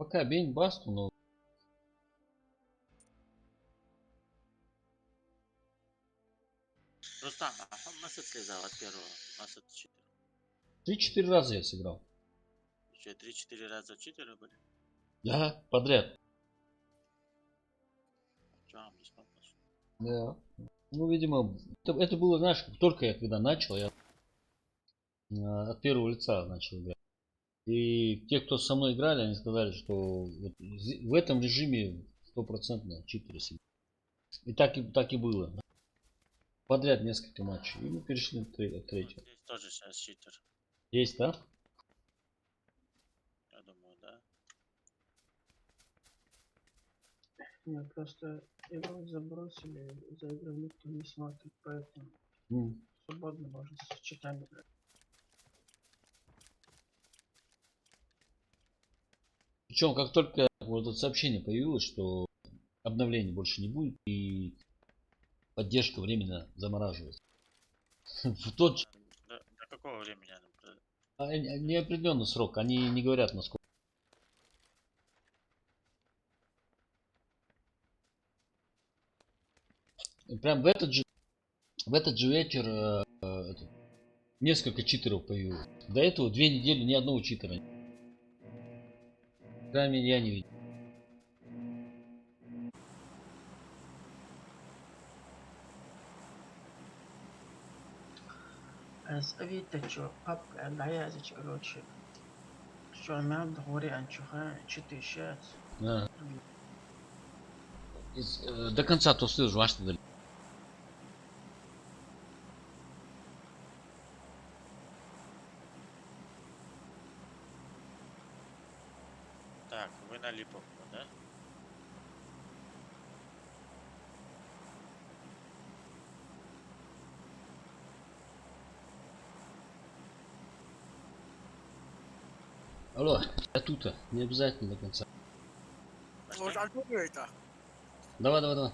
Пока бень басту, но Рустам, nasıl слезал от первого? Nasıl читер? 3-4 раза я сыграл. Еще 3-4 раза читеры были? Да, подряд. Че вам не спалось? Да. Ну, видимо, это было, знаешь, как только я когда начал, я от первого лица начал играть. И те, кто со мной играли, они сказали, что вот в этом режиме стопроцентно читеры сидят. И так и было. Подряд несколько матчей. И мы перешли на Вот третьего. здесь тоже сейчас читер. Есть, да? Я думаю, да. Не, просто его забросили, за игрой никто не смотрит, поэтому М. свободно можно с читами играть. Причем, как только вот это сообщение появилось, что обновлений больше не будет и поддержка временно замораживается. В тот же До какого времени она неопределенный срок, они не говорят насколько. И прям в этот же вечер несколько читеров появилось. До этого 2 недели ни одного читера. По крайней мере, я не видел. Авито, что, папка, гаязыч, короче. Что, мям, дгори, анчуха, читыщат. А. До конца то слышу, а что дали. Так, вы на Липовку, да? Алло, я тут, не обязательно до конца. Пошли? это? Давай.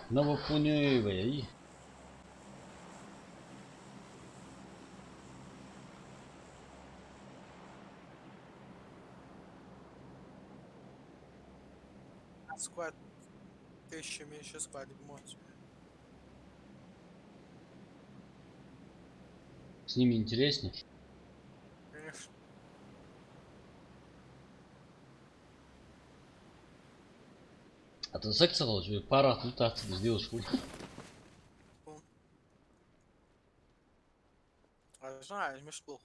Новопунёевая. Сквад 1000 меньше сквад эмоций. С ними интереснее. Конечно. А ты секс сказал, что пара тут сделаешь хуй. А знаешь, миш плохо.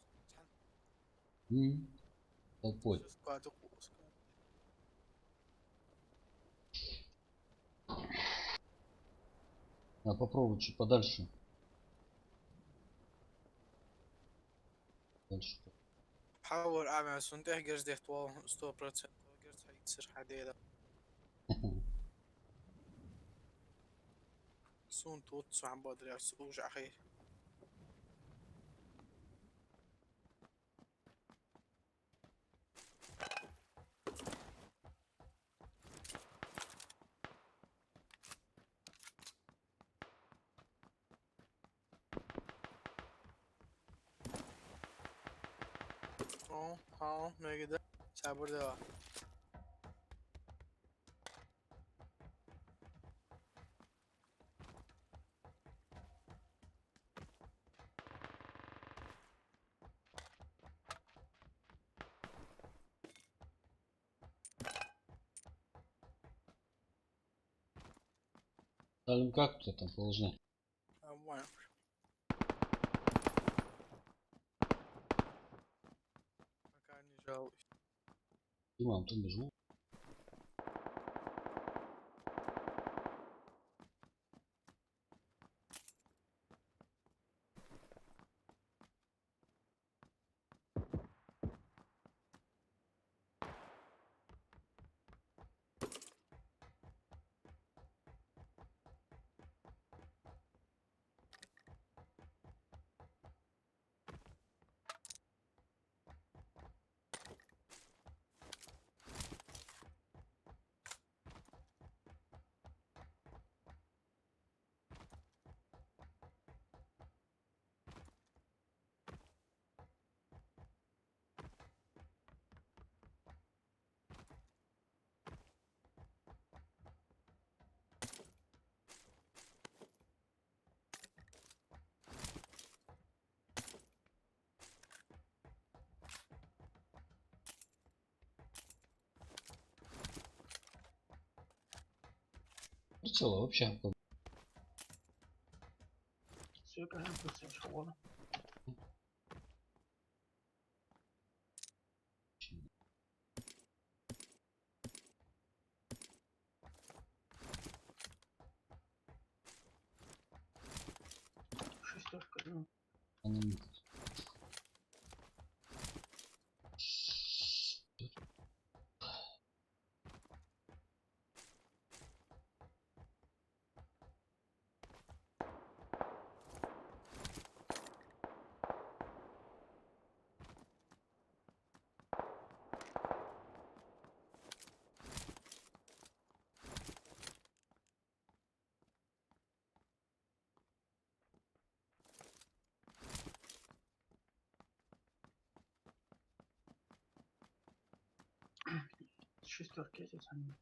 Толпой. Сквад укус. А попробуй чуть подальше. Дальше. حاول اعمل صندوق جرز ديتوا 100% جرز هيتصير حديدة صون توتس عم بدري اوجع اخي ها میگه صبر ده Сталин, как у тебя там положено? Нормально. Пока не жалуюсь. Диман, ты бежу. целое вообще. Все, кажем, просто школа. Шестерка, ну. Шестерки эти самые.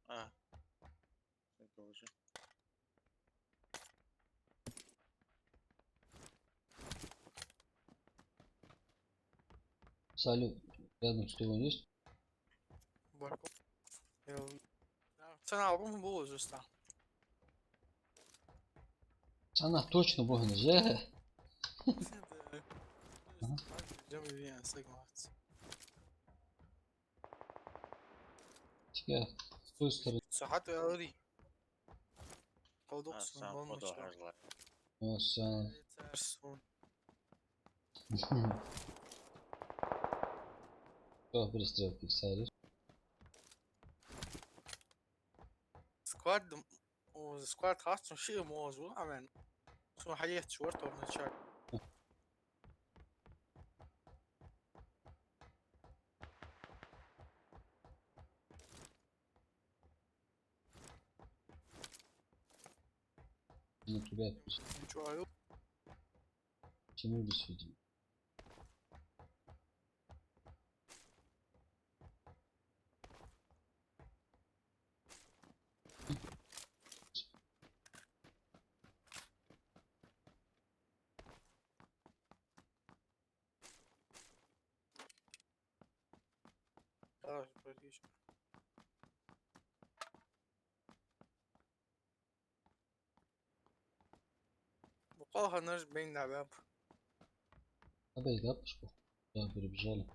А. Это уже. Салют. Рядом с тобой есть? Barco. Sen album bu usta. Она точно бога нельзя. Ага. Jami bien segment. Тебя с той стороны. Saat ve ağrı. А, Kodoksun сам olmuş da. подохожла. Sen. Yetersin. Что пристрелки писали? Squad o squad خاصة شيء موضوع أمان. شو حياة شورت ولا نشاط. На тебя شو عيوب. тянулись, видимо. بريش. بقاها نرج بين العباب. Опять, да, пошел? Да, перебежали.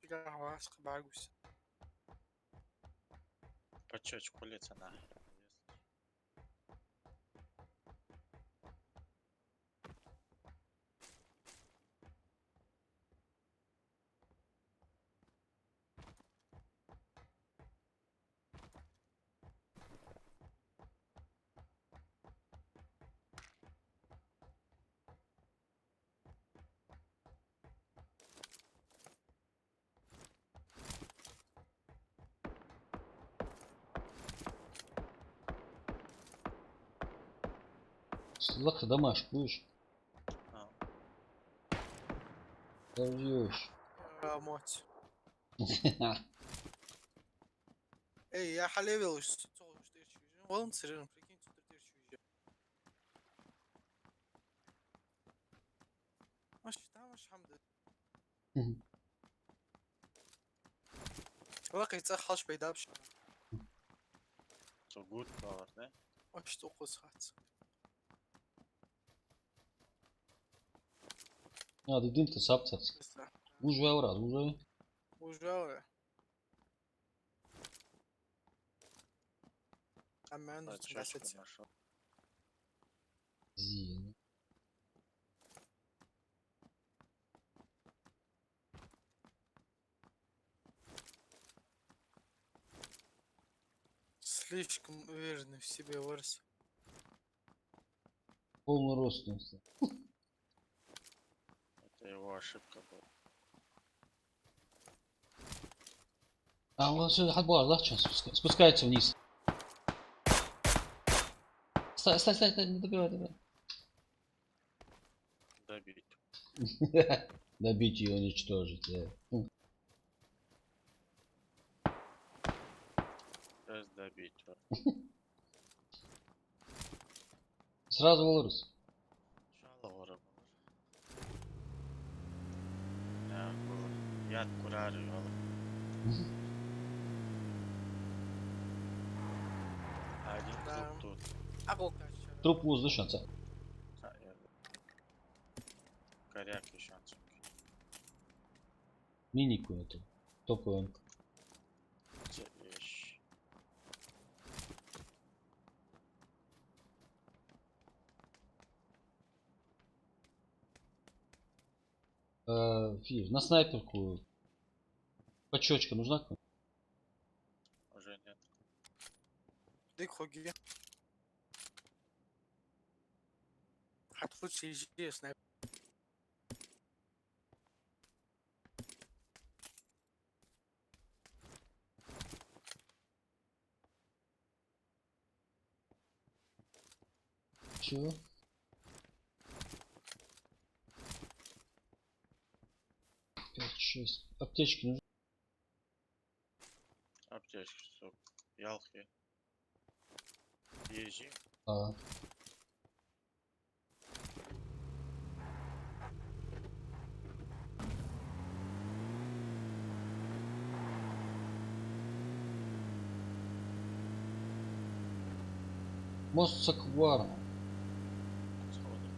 فيها عواسق بعجوز. По чёчку лица на. Слаха домашку будешь? А, Дождешь. يا موت. اي يا حليبي وش تسوي وش دير شوية والله نتصيرين فريكين تدير شوية ماشي تعال ماشي حمد باقي تأخرش بيدابش то good power, да? واش توقف هات А, дым-то сапцаться. بس Уже аврал, уже. وجاوة أما عنده По чёчку تنعسد нашел. Зин. слишком уверенный в себе вырос. Полный рост. Он стал. Это его ошибка была. А, он сюда отбор, да, сейчас спускается вниз. Стой, стой, стой, стой, не добивай, добивай. Добить. Добить ее, уничтожить. Сейчас добить. Вот. Сразу вырос. Шалова работа. Aqul kaçıyor. Trup воздушница. Коряк еще отсюда. Минику эту. Топовую. Вещь. Фиш, на снайперку. Почечка нужна? какая-нибудь? Уже нет. Dik хоги. هتفوت جي سنايبر. Чего? Пять, шесть. Аптечки нужны? Аптечки, сука. Ялхи. Ежи. А. Мост Саквара. Сходу.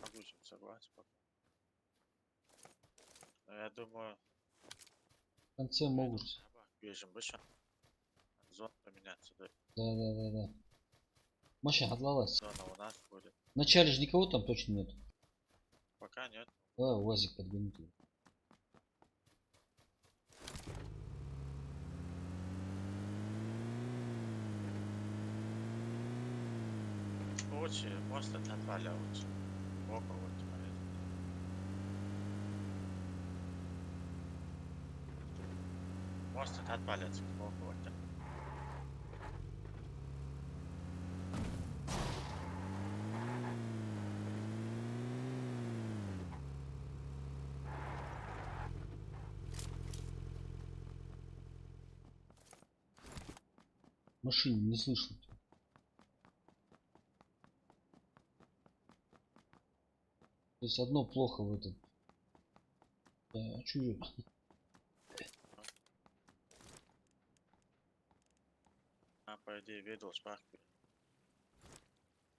Могу чем согласен пока. Но я думаю, В конце могут. бежим выше. Зона поменяться, да. Да. Машина отлалась. Зона у нас будет. В начале же никого там точно нет. Пока нет. УАЗик подгонит. Лучше мост отваливать. Около вот. Мост отваливаться. Около. Машине не слышно. То есть одно плохо в этом. Чужой. А, по идее, видел шпах.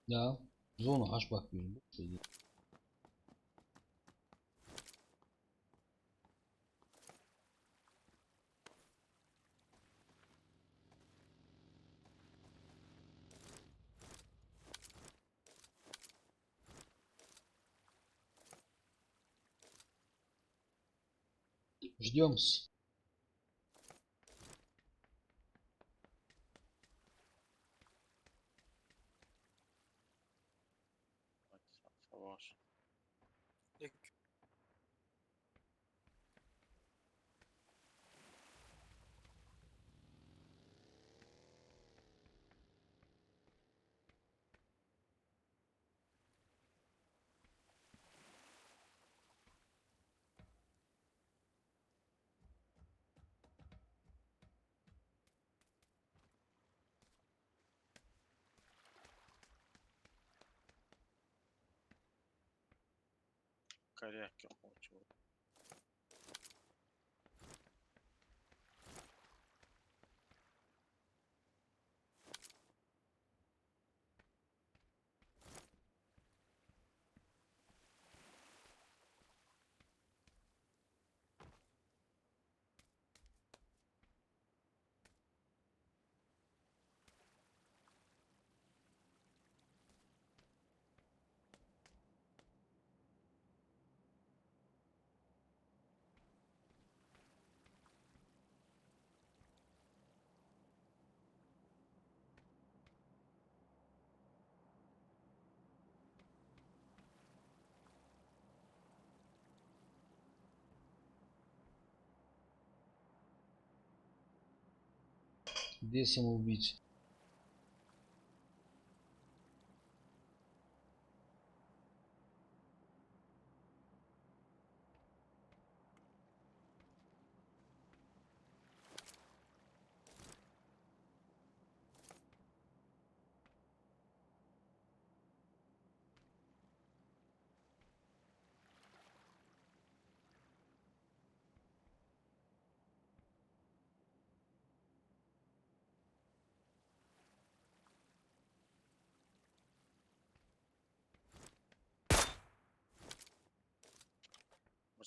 Да. Зона хашбак берем. Ждем. Саваш. Dik. Коряки хочу. Две самоубийцы.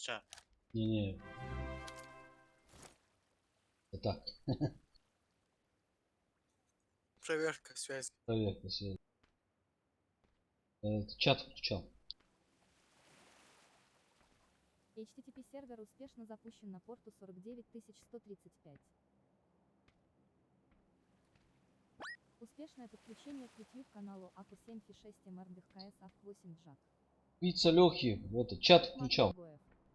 Муся, Не-не. Это так, Проверка связи. проверка связи. Чат включал. HTTP сервер успешно запущен на порту 49135. Успешное подключение к YouTube каналу АКУ 7 Фи 6 МРДХ КС АВ 8 Джак. Пицца Лехи. Вот чат включал.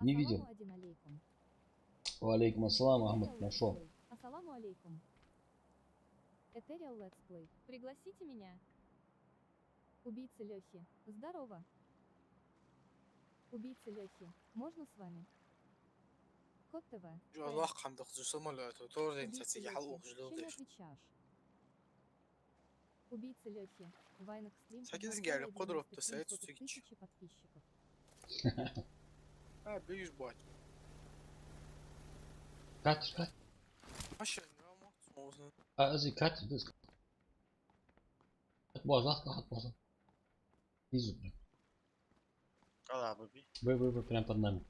Не видел. Ассаламу алейкум. Валейкум ассалам, Ахмад. Нашел. Ассаламу алейкум. Ethereal Let's Play. Пригласите меня. Убийца Лехи. Здорово. Убийца Лехи. Можно с вами? Код ТВ. والله خندق самолету тоже Убийца инсатиги حلقة Лехи. Чем جلودي. отвечаешь? Убийца Лехи. Вайнах стрим. 8 قاعد قدرة بتسعد تسعد. тысячи подписчиков. بيجي بوات. Катер. ماشي اليوم موزن. Азы катер. От база. Снизу. кала баби. Вы прям под нами.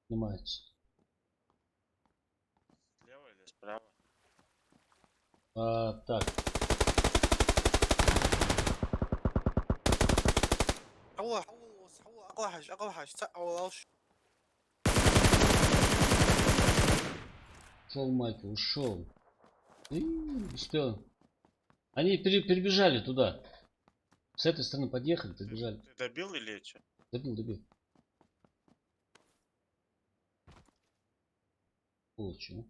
Снимается. Слева или справа? Так. هو أقوى حاجة أول Ушел Майкл, ушел. Успел. Они перебежали туда. С этой стороны подъехали, побежали. Ты добил или что? Добил. Получил.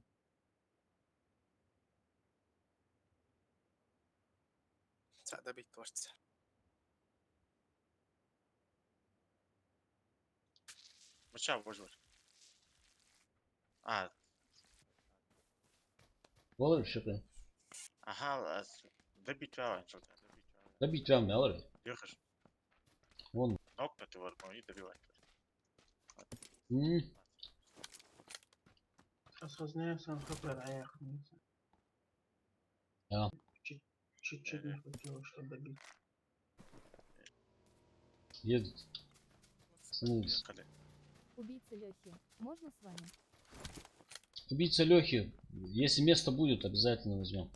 добить творца. Муся, выживать. А, Olur bir şey. ага, добить вяло, что-то. Добить прям alır. Ехаешь, Вон. нокнуть его и добивать. Осознаю сам хапер, а я хмелся. Да. Чуть-чуть не хватило, чтобы добить. Едут. Становись. Ехали. Убийца Лехи. Можно с вами? Убийца Лехи. Если место будет, обязательно возьмем.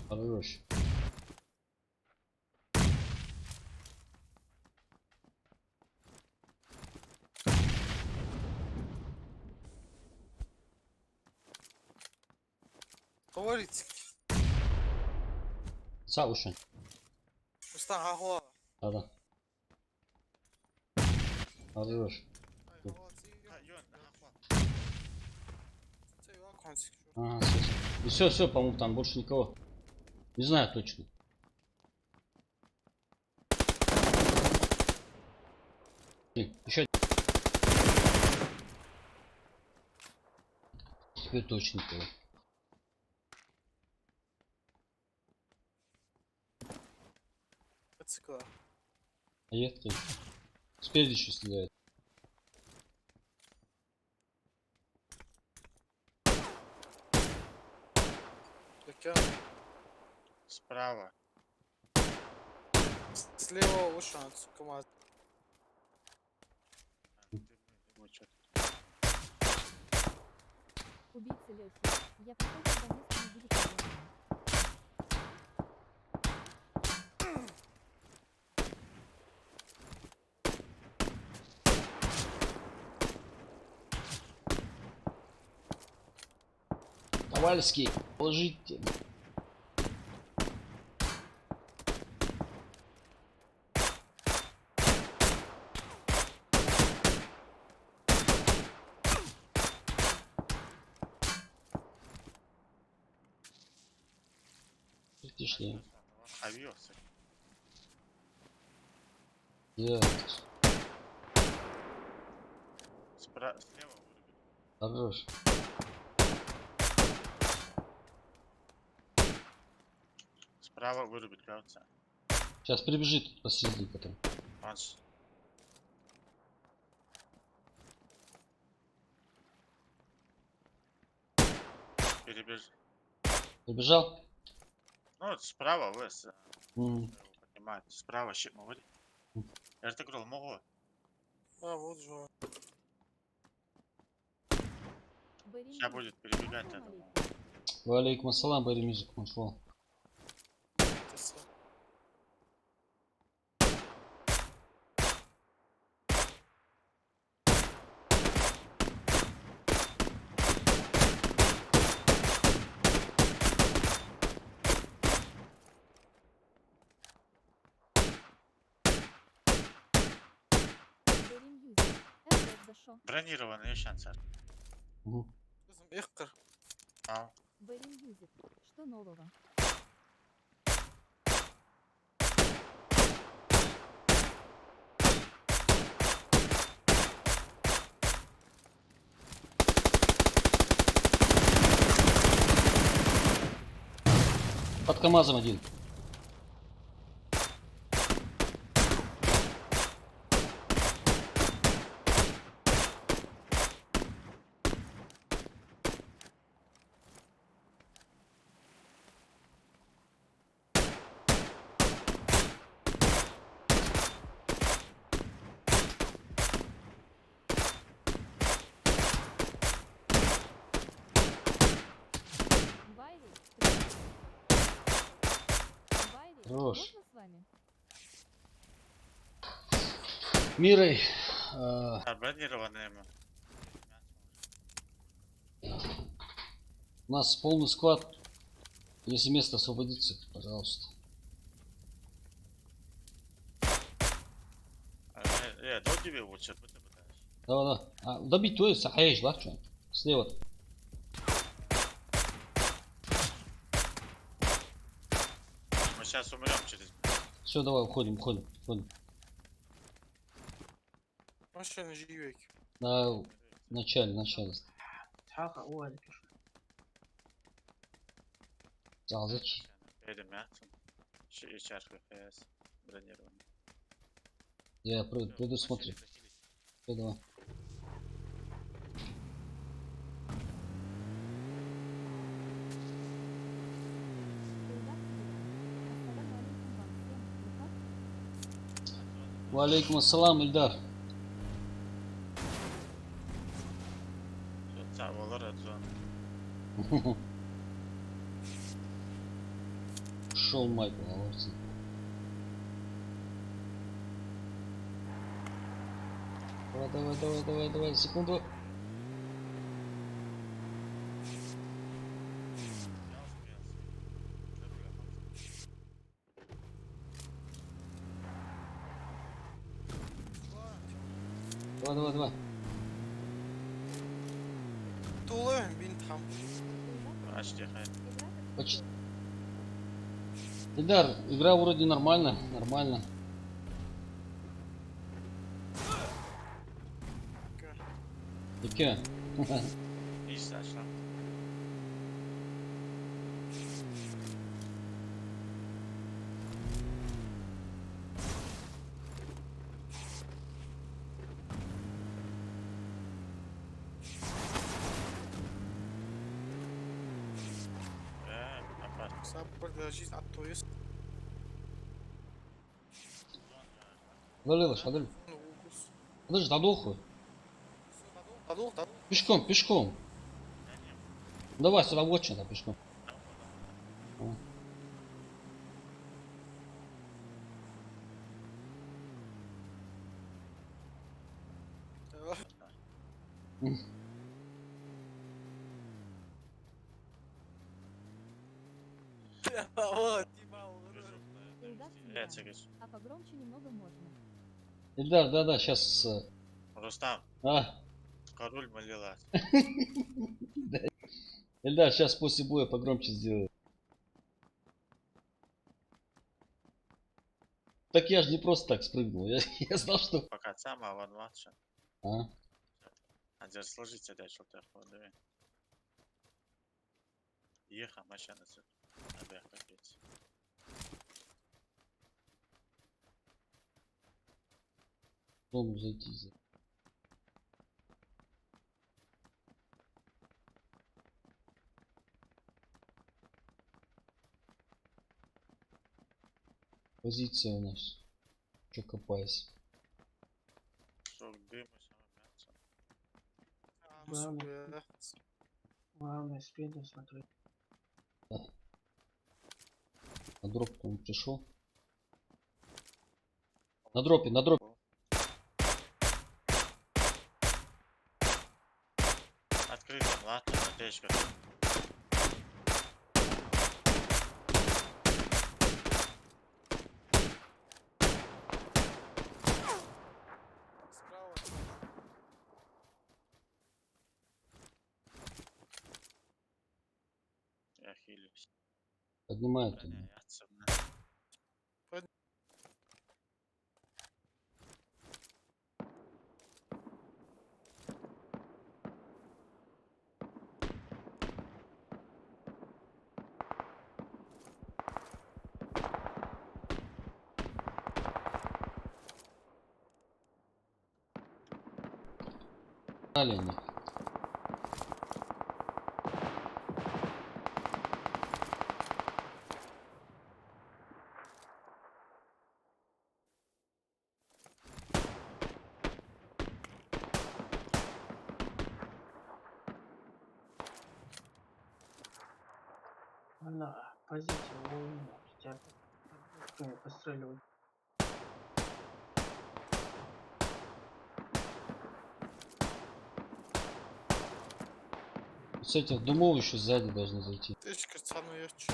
Хорош. Говорите. Савушин. Рустам, ага. Да. Хорош. А, Йон, ага, Ага, все, по-моему, там больше никого. Не знаю точно. Еще. Теперь точно никого. Цикла. А я кто? Спереди еще стреляет. справа. Слева ушел, КамАЗ. Вот что. Убийца Лехи. Я прихожу до места, не будет проблем. Ковальский, положите. Притишнее. Авиосы. Я Слева вырубит. хорош. Справа вырубит кравца. Сейчас прибежит посреди потом. Он перебежит. Прибежал? Ну, вот справа вес. М. Его поднимает. Справа щит говорит. Эртегрол могу. А, вот же. Сейчас будет перебегать. Я думаю. Валейкум ассалам, Барри Мюзик, нашел. Бронированный шансер. Угу. Ихкар. А, Что нового? Под КамАЗом один. Хорош. Можно с вами? Мирой. бронированный. У нас полный склад. Если место освободится, пожалуйста. До тебе лучше. Да. А, добить то есть, сахаешь, да, что? Слева. Мы сейчас умрем через... Все, давай, уходим. Машина живек. На начале. Тхаха, уалик. Зачем? Едем, я. И чашка ХС. Бронированный. Я приду смотрю. Все, давай. Валейкум ассалам, Ильдар. Olur Adzon. Шел Майкл, молодцы. Давай, секунду. Давай. Тулы, бинтхам. Почти хай. Почти. Ильдар, игра вроде нормально. И чё? И Саша. Сабр дажис аттоис. Залилась, подожди. Подожди, дадуху. Тадул. Пешком. Давай сюда вот что-то пешком. Вот, Дима, урод. Илдар Evet, Тимирян. çekiş. А погромче немного можно. Ильдар, да-да, сейчас... Рустам, А, король молилась. Ильдар, сейчас после боя погромче сделаю. Так я же не просто так спрыгнул. Я знал, что... Пока сама ван матча. А, Hadi сложите дальше вот так вот, давай. Ехал, машина сыр. Надо капец. в дом зайти. Позиция у нас. Че копайся. Çok дым и самое мясо. Главное, главное спиду смотреть. На дроп он пришел. На дропе, на дропе. Открыто, ладно, аптечка. Справа. Я хилюсь. Поднимает. Броня, я цепна. Олени. Она позиция воина. Тебя постреливают. С этих домов еще сзади должны зайти. Тычка, цану я чё.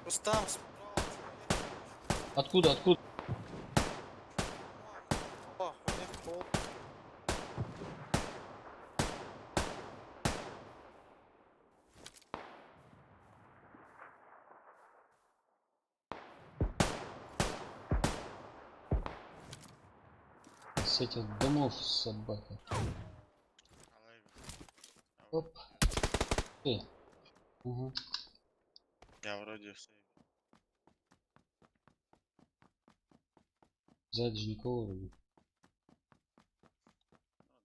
Рустам, справа. Откуда, откуда? О, у них пол. С этих домов собака. Алай. Оп. Ты. Угу. Я вроде в сейве. Сзади же никого вроде. Ну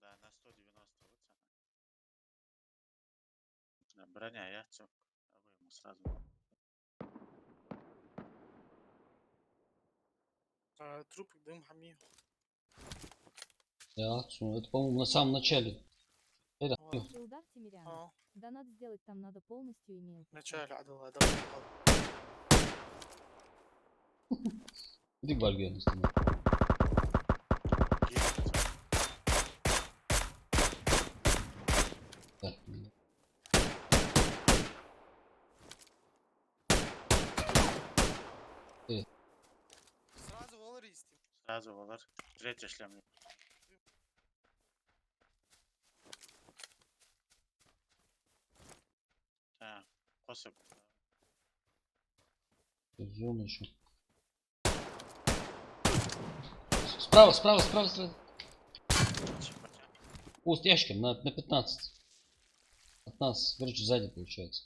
да, на 190 вот цена. Да, броня, я цеп. А вы ему сразу. Трупик дым хами. Да, это, по-моему, на самом начале. Это, Ладно. Илдар Тимирян. اه Донат сделать там надо полностью имейл. начале عدو هذا иди бальган с тобой. Так, сразу валористим. Сразу валар. Третий шлем. Так, посып. зона еще. Справа, справа, справа, справа. О, с ящиком на 15. 15. Короче, сзади получается.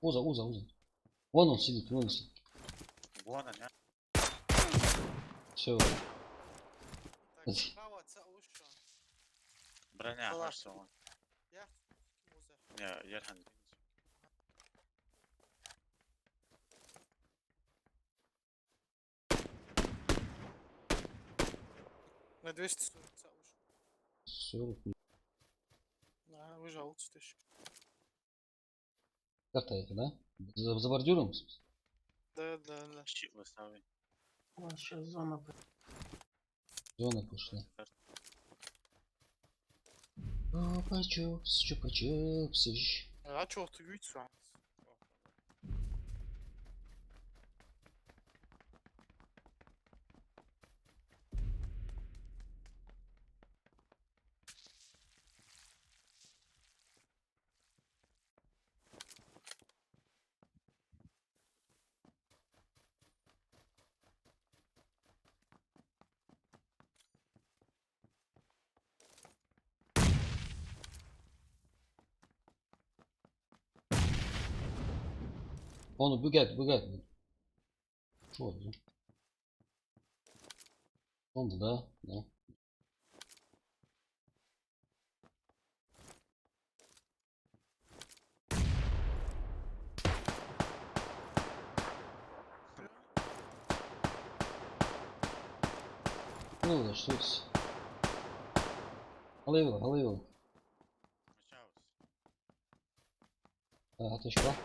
Уза, уза, уза. Вон он сидит, вон он сидит. Вон он, я. Все. Так, справа це ущо. Броня, Валар. кажется, вон. Я музе. Не, Ерхан. На 240 це ущо. 40. На, вижав 1000. Карта это, да? За бордюром? Да. Щит выстави. У нас сейчас зона. Зона пошла. Чупа-чупс, чупа-чупсыч. لا çok da güç var. Onu büget. Что это? Он, да. Ну, да, что это? Алло. Kaçavuz. Аточка.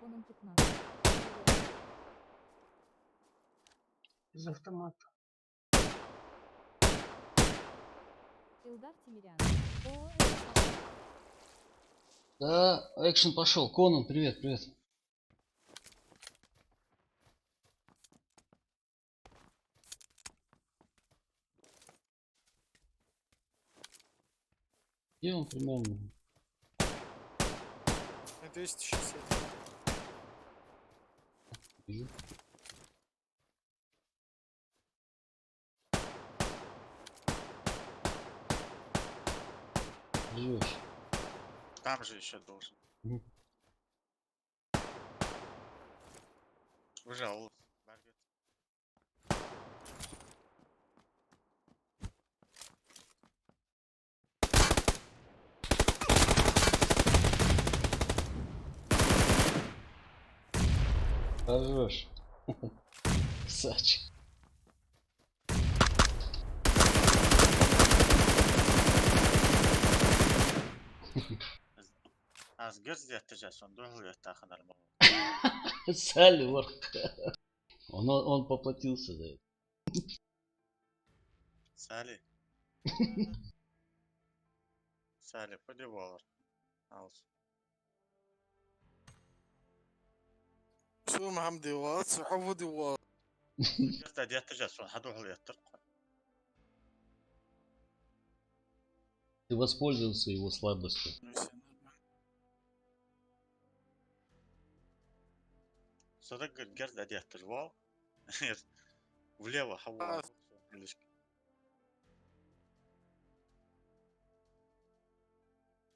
Конан 15. Из автомата. Илдар Тимирян. О, это Да, экшен пошел. Конан, привет. Где он примерно? 260. Вижу. Живешь. Там же еще должен. Мгм. Уже Оğuz. Market. Хорош. Красавчик. Az göz yeteceksin. Doğru yeteceksin alma. Салют. Он поплатился за это. Salih. Salih hadi var. Al. شو مهم ديوات صحبه ديوات. Göz de yeteceksin. Hadi doğru yeter. Ты воспользовался его слабостью. Sadık göz de yeter. Wow. Влево хава.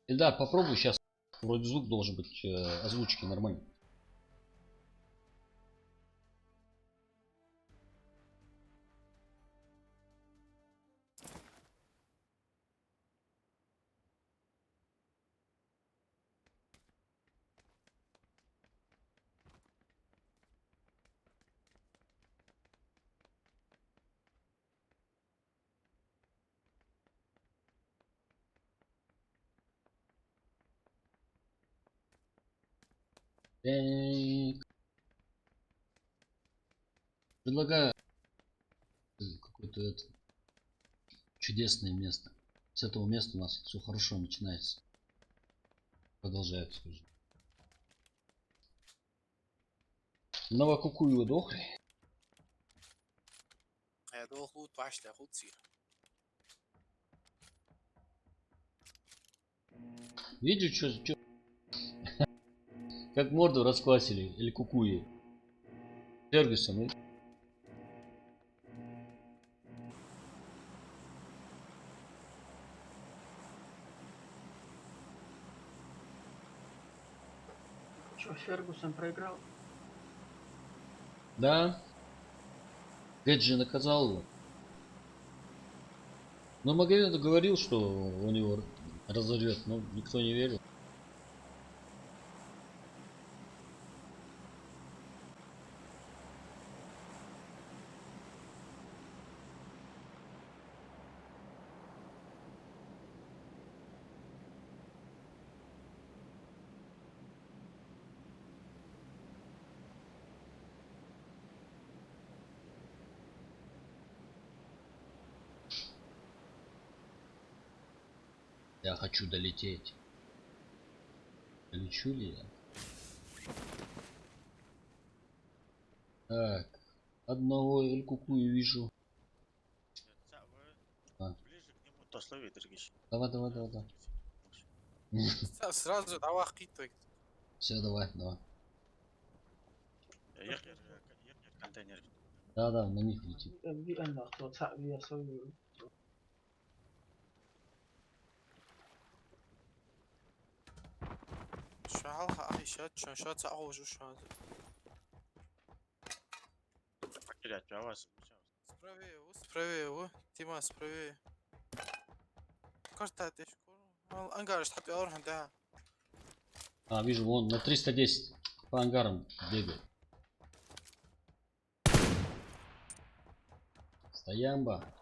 Эльдар, попробуй сейчас. Вроде звук должен быть озвучки нормально. Так. Предлагаю какое-то это чудесное место. С этого места у нас все хорошо начинается. Продолжается уже. Новокукую дохли. هذا خود باش تاخد سير. Видишь, что? Как морду расквасили. Или кукуи. Фергюсон. Че, Фергусон проиграл? Да. Гэджи наказал его. Но Магомед говорил, что он его разорвет, но никто не верил. Я хочу долететь. Долечу ли я? Так. Одного Эль-Кукую вижу. А. Ближе к нему, то слови, Драгиш. Давай, давай, давай, давай. Сразу давай قيتك. Все, давай, давай. يغير контейнер. Да, да, на них летит. في أن أخطو تعبي أسوي شو هالها أخي شو تعوج وشو هذا. Потерять جواز. سبراوي هو تيما سبراوي. كرت هاتي شكون. أنقرش تحب أروح عندها. А, вижу, вон на 310 по ангарам бегает. Стоямба.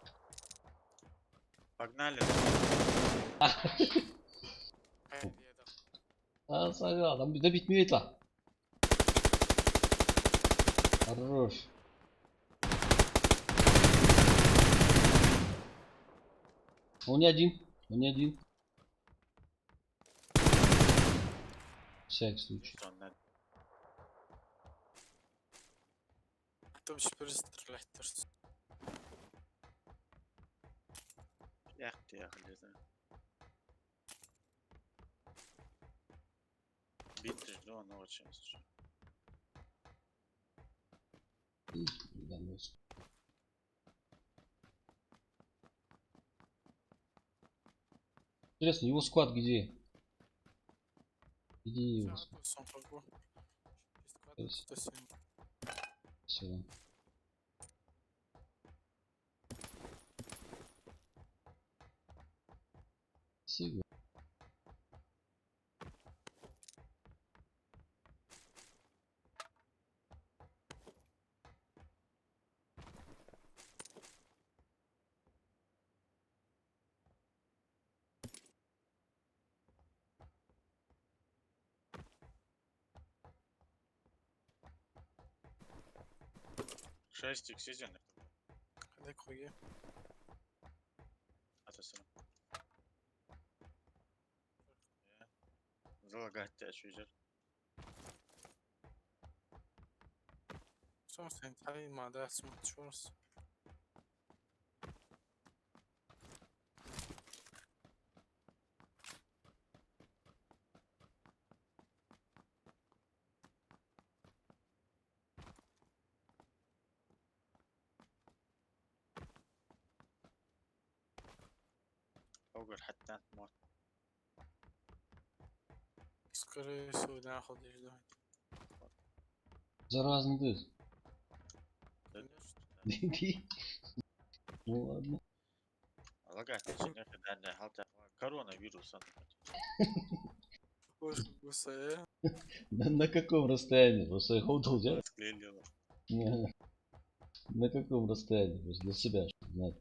Погнали. А, сага, там добить метла. Хорош. Он не один. Он не один. Всякий случай. Что он надо? أنت مش برستر لحترس. يا أختي يا أخي اللي بيت جون очень. Да, нос. Интересно, его склад где? Где его склад? Все. Спасибо. Шестик сезон. هذاك خويا. أتصل. زلقات أشوجر. شو سنت هاي ما ده اسمه شورس. أوقر حتى موت. скорее всего нاخذ ايش ده. Заразный дыз. конечно. Ну ладно. Лагать начинает да халта. Коронавирус. Боже, гусая. На каком расстоянии? Просто я ходил, да? Склеило. Не. На каком расстоянии? Просто для себя, чтобы знать.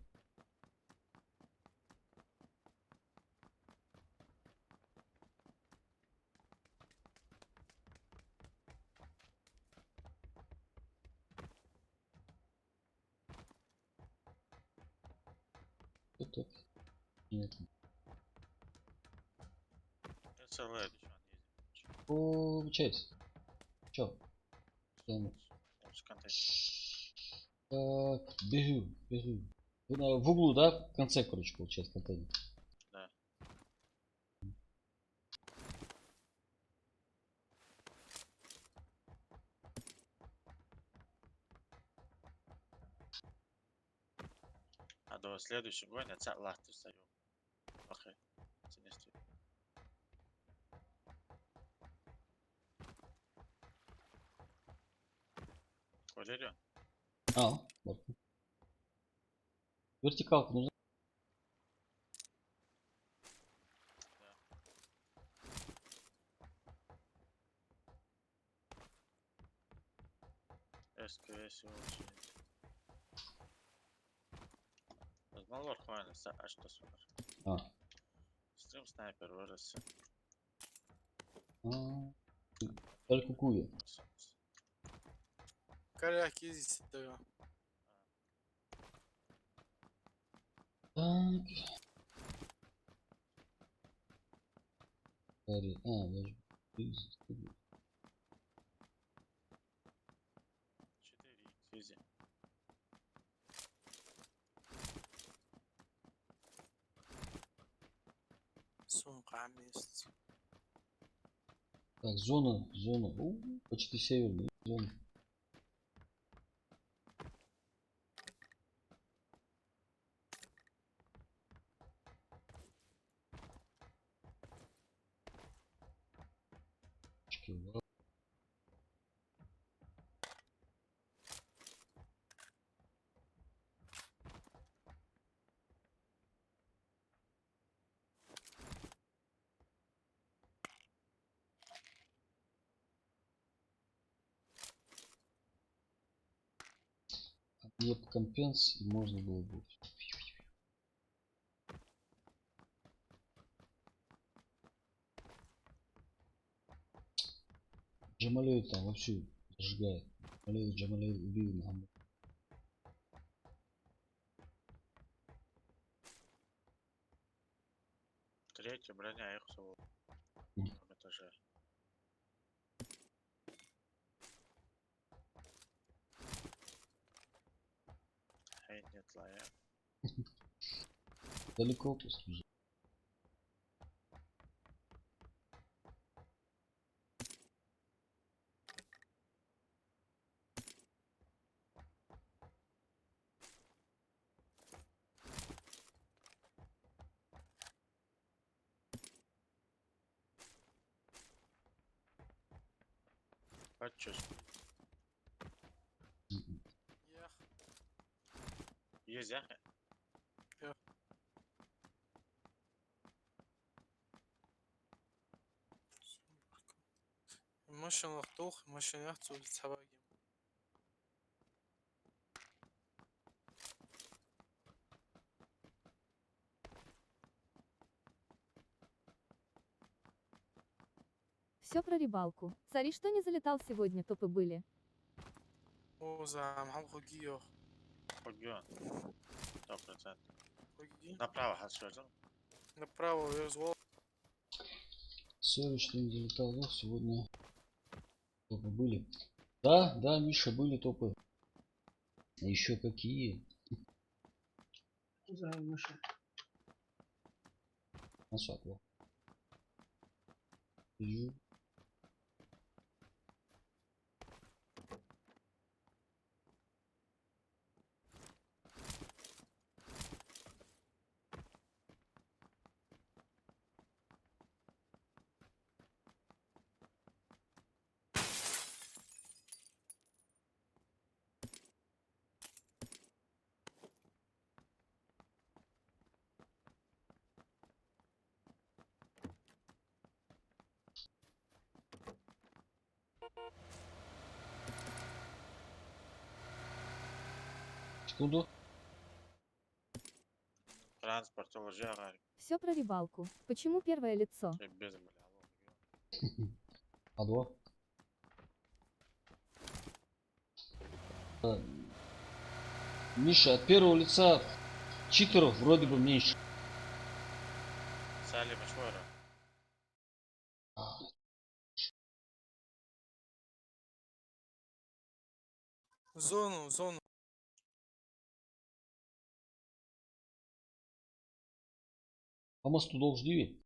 Кто-то. Нет. Целая еще Получается. Чё? Прямо. Так, бегу, бегу. В углу, да? В конце, короче, получается контейнер. Да. А до следующего гоня лахтер стою. Окей. Синестри. Колерю. А, вот. Вертикалку нужно. СКС очень. Малвар хуайна а что супер. А. Стрим снайпер вырос. Только куя. Коряки здесь да. Так. Даже... даже... 4 easy. Сумка месяц. Так, зона. Почти северная зона. Чики, объект компенс, и можно было бы. Джамалеев там вообще зажигает. Джамалеев убил нам. Третья броня их всего. Мгм. На первом этаже. Эй, нет лая. Далеко послужил. Хочешь? Ях. Есть яхи? Машинах тух, машинах цулит сабаги. Все про рыбалку. Цари что не залетал сегодня, топы были. Оза, мхам хугиё. Погон. 100%. Хуги. Направо хасшозон. Направо везло. Севич не залетал, да, сегодня топы были. Да, Миша, были топы. А еще какие? За машину. Насакло. Вижу. Секунду. Транспорт уже Все про рыбалку. Почему первое лицо? без бля. А2. Миша, от первого лица читеров вроде бы меньше. Сали мышвора. Зону. По мосту должны.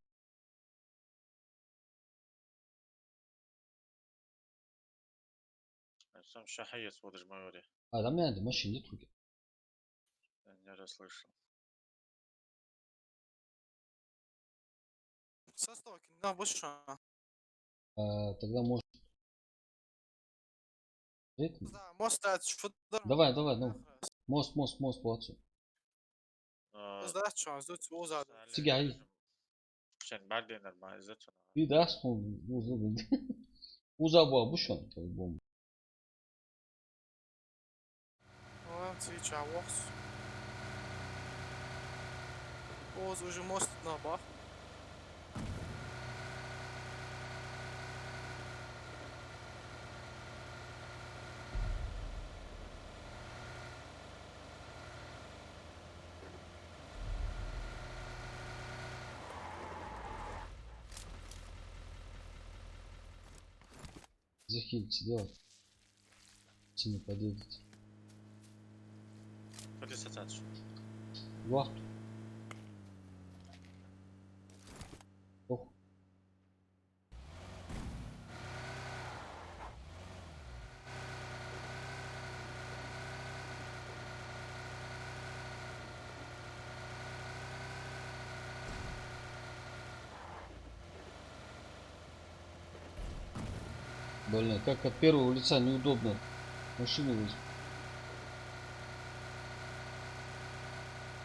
Сам шахает сводишь майоре. А, там надо, машин нет руки. Я не расслышал. Состок, да, больше. Тогда может. Это? Да, мост что Давай, ну. Мост, плацу. Да, что, зут оза. Сигай. Sen Berlin'den malzeme. И да, Узаба обущен, по-любому. Ладно, свеча, вокс. Оз уже мост на бах. Захильте делать. Не подъедете. Ходи сацацию. Вахту. Ох. Блин, как от первого лица неудобно машину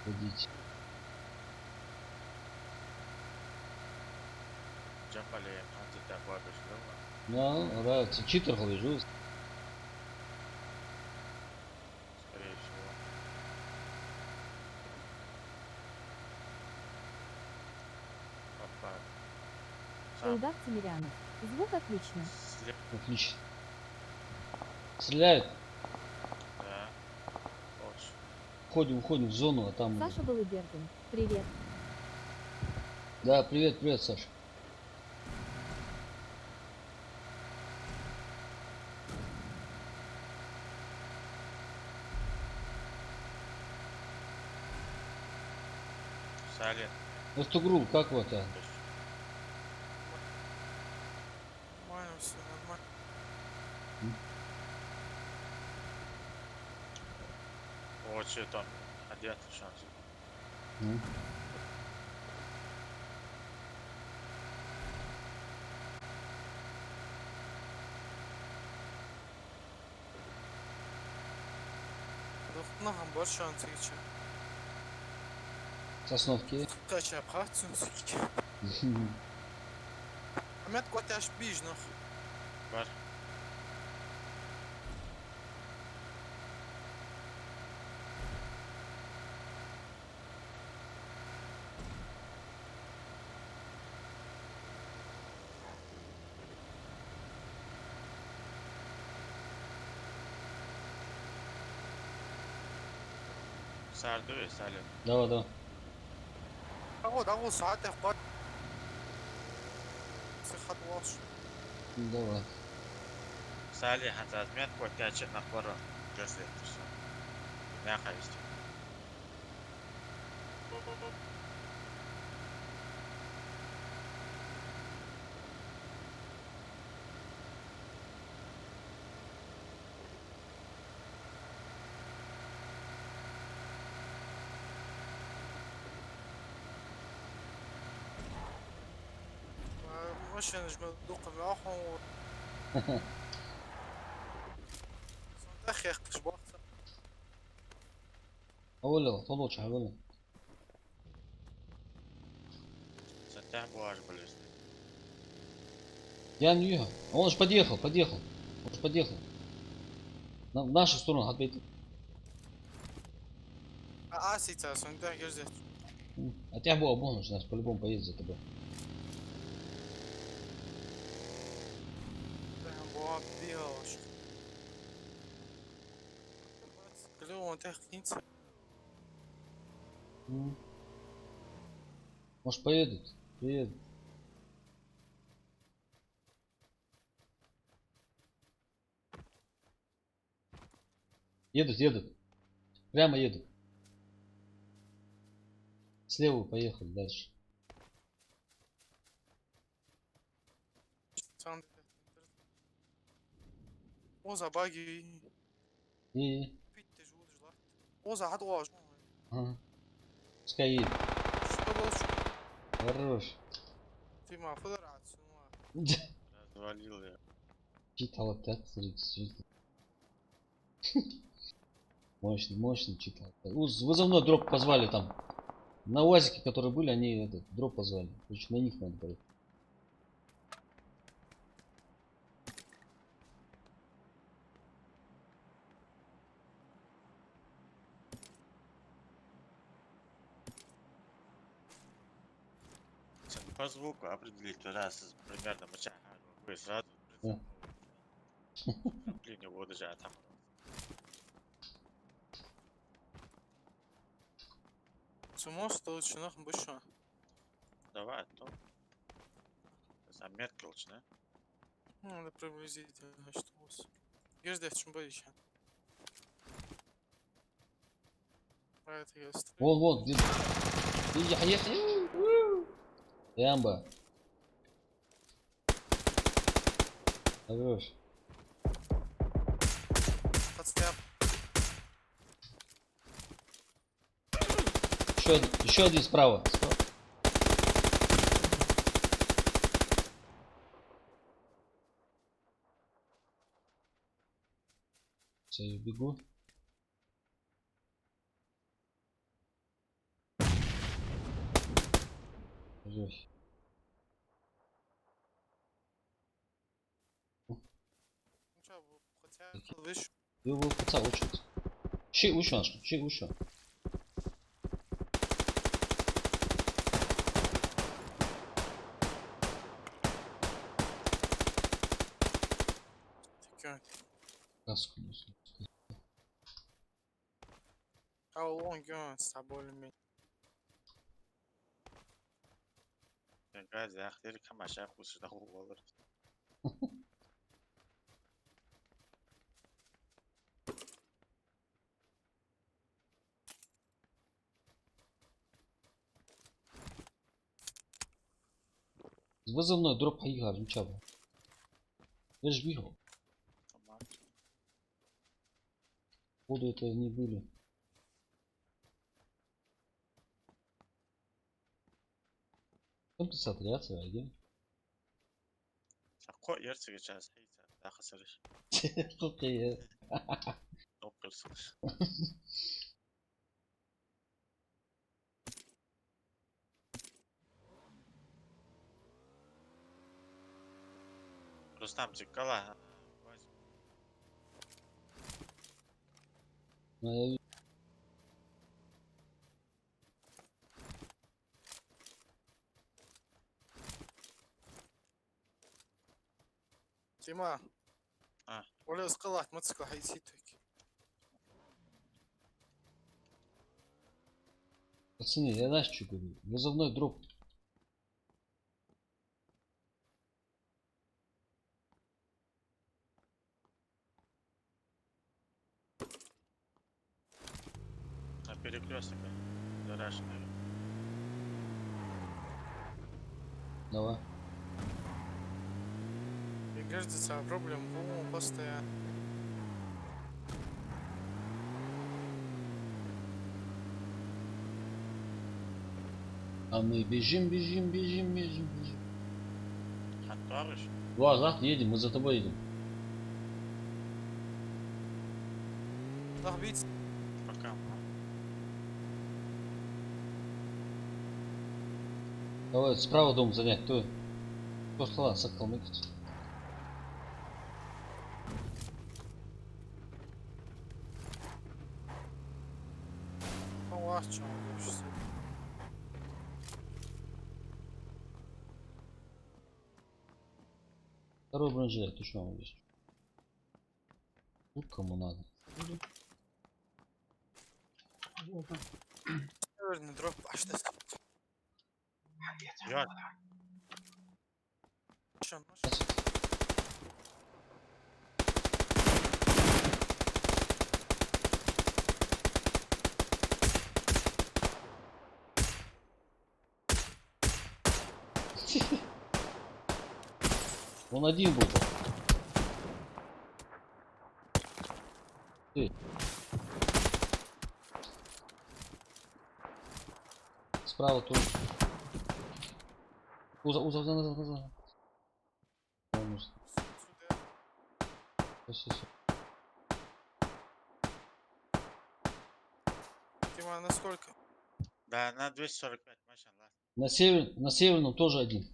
водить. Джамбали, он тебя бабишь, да? Ну, да, читер лежу. Скорее всего. Опа. Сам. Эльдар Тимирянов. Звук отлично. Слева, Отлично. Стреляют. да. Очень. Уходим в зону, а там... Саша Балыбергин. Привет. Да, привет, привет, Саша. Салин. Автогрул, как вот а? Нормально, все нормально. О, что там? Один шанс. Ну, Духнахам больше шансы için. Сосновки. Kaç yapacaksın ki? Ahmet Kotaş bijnах. Бар. Sardı ve Salin. Давай. Дагу саат яхбар. Сихат ваш. Давай. Salih hazazmet kotaçı nakbara. Gösterdirsin. Ne kayıstı? مش نجم ندوق معاهم و اخي اخش بوقت Оля, получше, Оля. Затем буаш болезнь. Я не ехал. Он же подъехал. Он же подъехал. В нашу сторону ответил. اسيتا سنده جزت А тебя была бонус, нас по-любому поедет за тобой. بواب بيها واش كلو انت خنيت Может поедут? Приедут. Едут. Прямо едут. Слева поехали дальше. اوزا باقي И... بيت جود جلات اوزا حد واش Ага. Пускай едет. что лучше Хорош. ты ما فضل عاد سنوا Развалил я. Читал опять, смотрите. Мощный читал. Вызовной дроп позвали там. На УАЗике, которые были, они этот дроп позвали. Короче, на них надо брать. По звуку определить, туда примерно моча. Вы сразу Да. блин, его даже там. سموس то чинах быша Давай, то. Заметка лучше, да? Ну, да приблизительно, что у вас. Гердех, чем боишься? А это я строю. Вон, где... Ехай. Ямба. Хорош. Подстяп. Еще один справа. Все, я бегу. Жесть. Ну что, хотя выше. Вы пацан учить. Şey uçan aşkım. Şey uçan. Такие. Nasıl kılıyorsun? А он гон с тобой более-менее. Gazi axteri kam aşağı kusurda olur. Вызывной дроп поиграли, ну чё? Я ж бегал. Tamam. Походу это не были. Там писать реакция, один. Sakko yerse geçeceğiz. Heyse. Daha kısırış. Окей. Top kırsın. Rustamcık kala. Тима. А. Оля скалат, мотоцикл хайситок. Пацаны, я знаешь, что говорю? Вызывной дроп. На перекресток. Зарашенный. Давай. И гражданца проблем в постоянно. А мы бежим. Hatta alış. Влад, завтра едем, мы за тобой едем. Лахбить. Пока. Давай справа дом занять. Кто сказал, сакал мыкать. Ну, а в чем лучше? Второй бронежилет, ты что он здесь? Тут кому надо. Вот он. Наверное, дроп başta. Yok. Машин. Он один был. Ты. Справа тоже. Уза, назад. Полностью. Всё. Тима, насколько? Да, на 245, машаллах. На северном тоже один.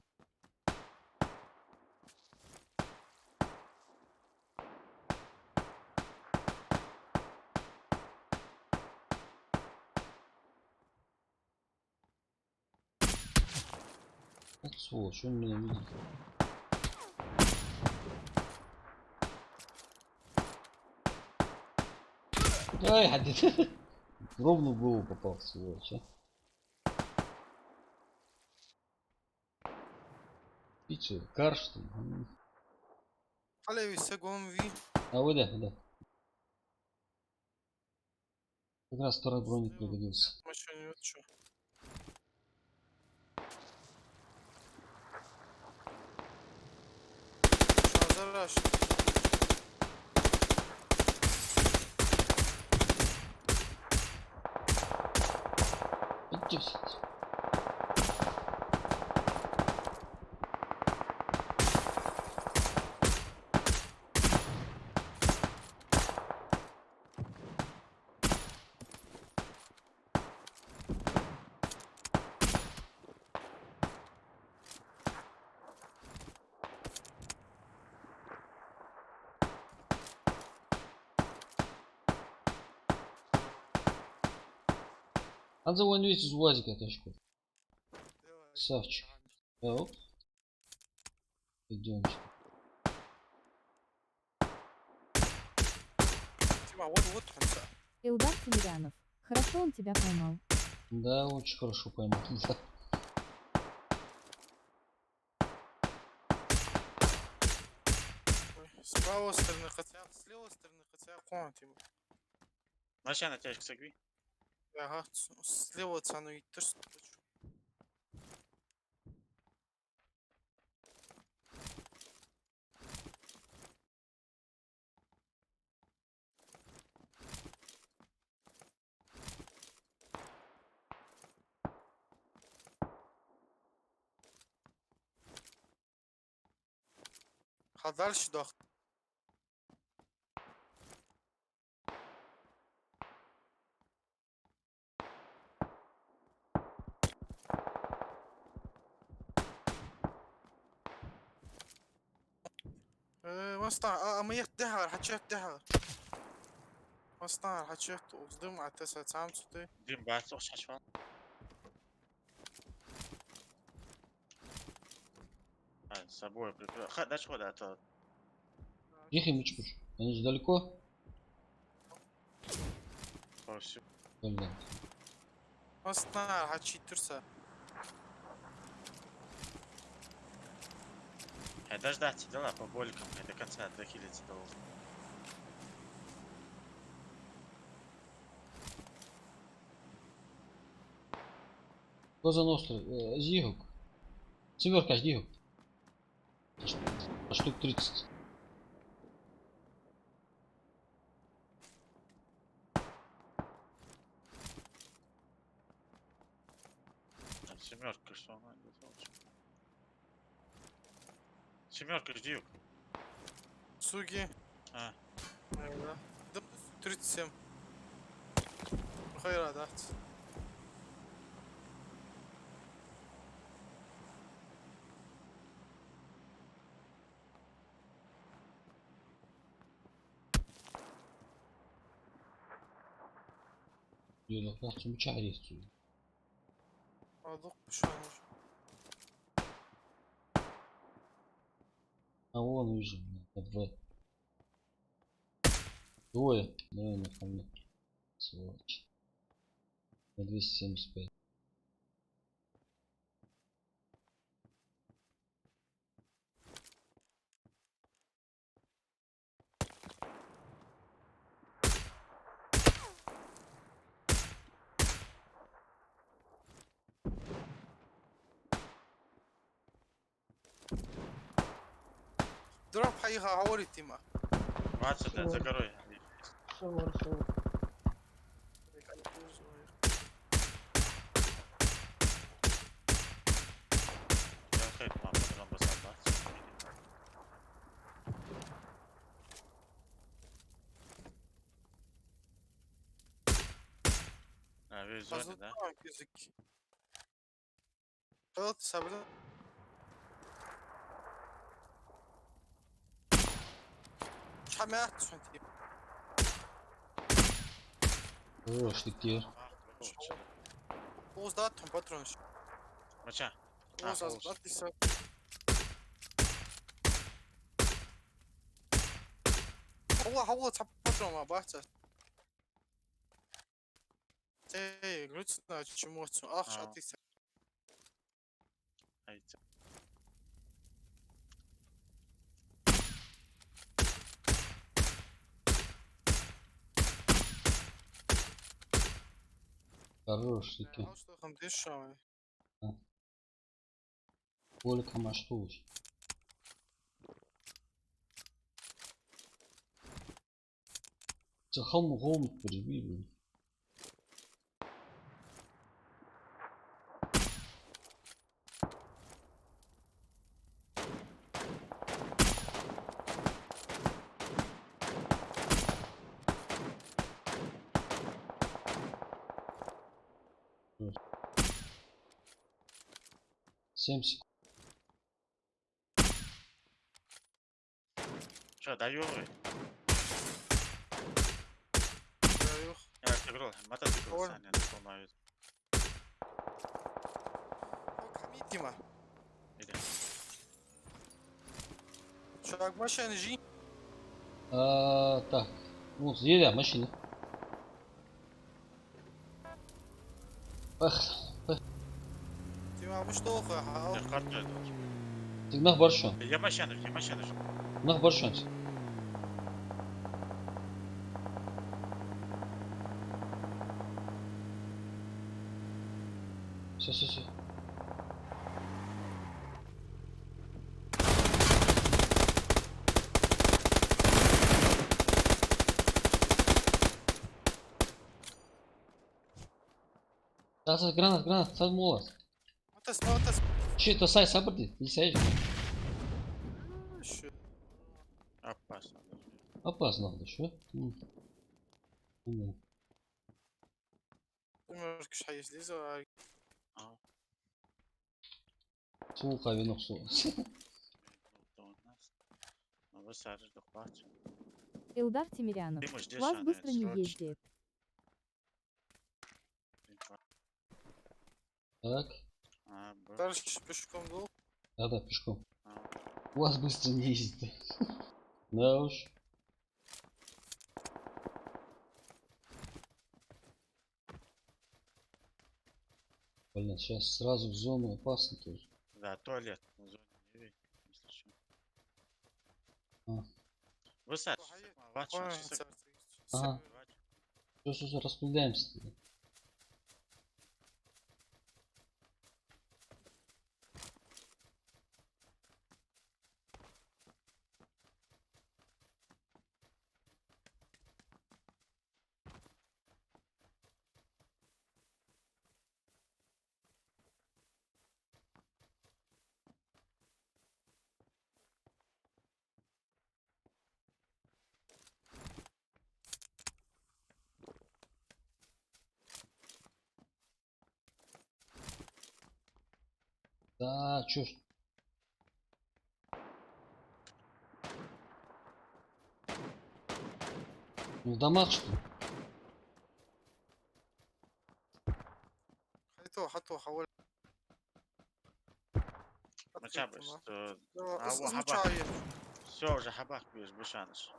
Вот сволочь, он меня видит. Ай, один. Ровно в голову попал, сволочь, а. И что, кар что ли? خليه يسقون في А вы да, да. Как раз второй броник пригодился. машине вот что. Что зараж? Идите все. Отзывай весь из УАЗика тачку. Савчик. Оп. Идем. Тима, вот он. Илдар Тимирянов. Хорошо он тебя поймал. Да, очень хорошо поймал. Да. Ой, с правой стороны хотя, с левой стороны хотя кон, Тима. Машина тяжко согби. Ага, с левой цену и тоже. А дальше дох. مصنع أمية دهر حتشوف دهر مصنع حتشوف وصدم على 9 Дим бац, оқшаш фал. С собой прикрыл. Дальше хода, а то Ехай, Мичкуш. Они же далеко? по всю. Блин. مصنع حتشي ترسى Дождаться дела по боликам и до конца дохилиться должен. Коза Ностра. Зигук. Семерка, Зигук. А штук 30. Там семерка, что она идет лучше. Семерка, жди. سوقي А, أيوة 37 خير هذات Diyorlar. Nasıl bıçağı istiyor. أذوق شو А вон уже. Двое. Наверное, ко мне. Сволочь. На 275. دروب حيها عوري تيما вот сюда, за горой. صور صور. Я хейт, мам, потом басать. А, весь в зоне, да? خلاص صبر شحال ما عرفتش انت О, штыктер. وز داتهم باترونش Мача. وز وز. داتي سب هو تحب باترون ما بعته ايه قلت чему اخ شاتي Айти. Хороший. А что там дышал? Сколько маштуш. Захом гом прибили. Семь секунд. Что, даю? Я играл, мотоцикл Ой. Саня сломают. Дима. Иди. Чувак, машина жи. Так. Ну, зеля машина. Ах, Дима, вы что, Я карту иду. ты нах борщон. Я машину. Нах борщон. Все. Да, гранат, сад молот. Мотос. Че, это сай сабрди? Не сай. Опасно. Опасно, да что? Ты можешь кишай излиза. Слуха винок су. Ну, вы садишь до хватит. Элдар Тимирянов. Ты можешь здесь, Вас Анна, быстро не срочно. ездит. Так. Дальше пешком дул. Да, пешком. У вас быстро не ездит. Да уж. Блин, сейчас сразу в зону опасно тоже. Да, туалет. На зоне не видно, если что. А. Вы садишь. Ага. Все, распределяемся. Да, чё ж. Ну в домах что ли? حطوه حول. Мачабы, что... Звучает. Все, уже хабах бьешь, бушаныш.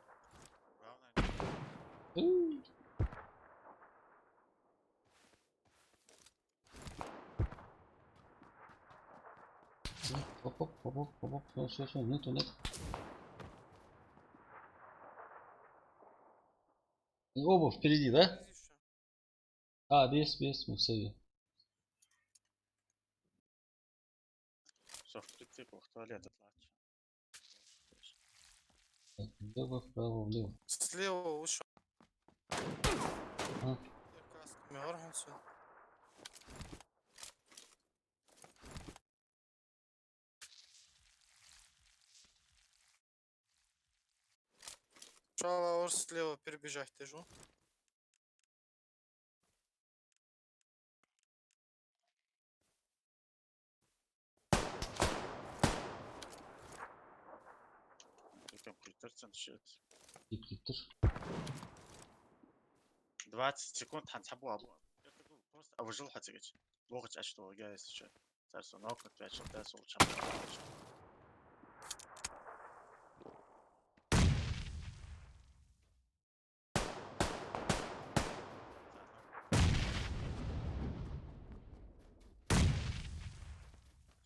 Оп. Все, нету. И оба впереди, да? А, без, мы в сове. Все, в прицепу, в туалет отлачу. Так, влево, вправо, влево. Слева ушел. А. Справа слева перебежать тяжу. Компьютер ценшит. Компьютер. 20 секунд хансабу абу. Просто обжил хатыгыч. Логач ачту гайс что. Царство нокнут вячил, да, солчам.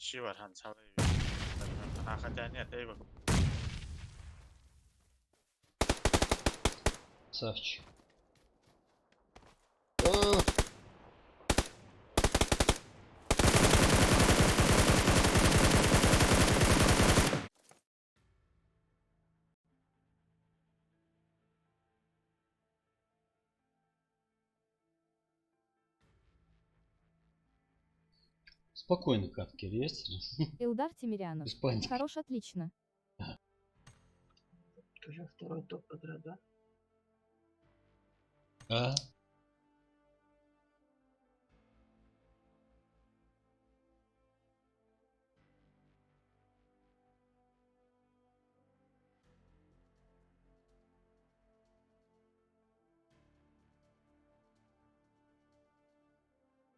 Шивар хансабу. Хотя нет, да его. Савчик. Спокойно катки реестр. Илдар Тимирянов. Без паники. Хорош, отлично. Уже второй топ подряд, да? А?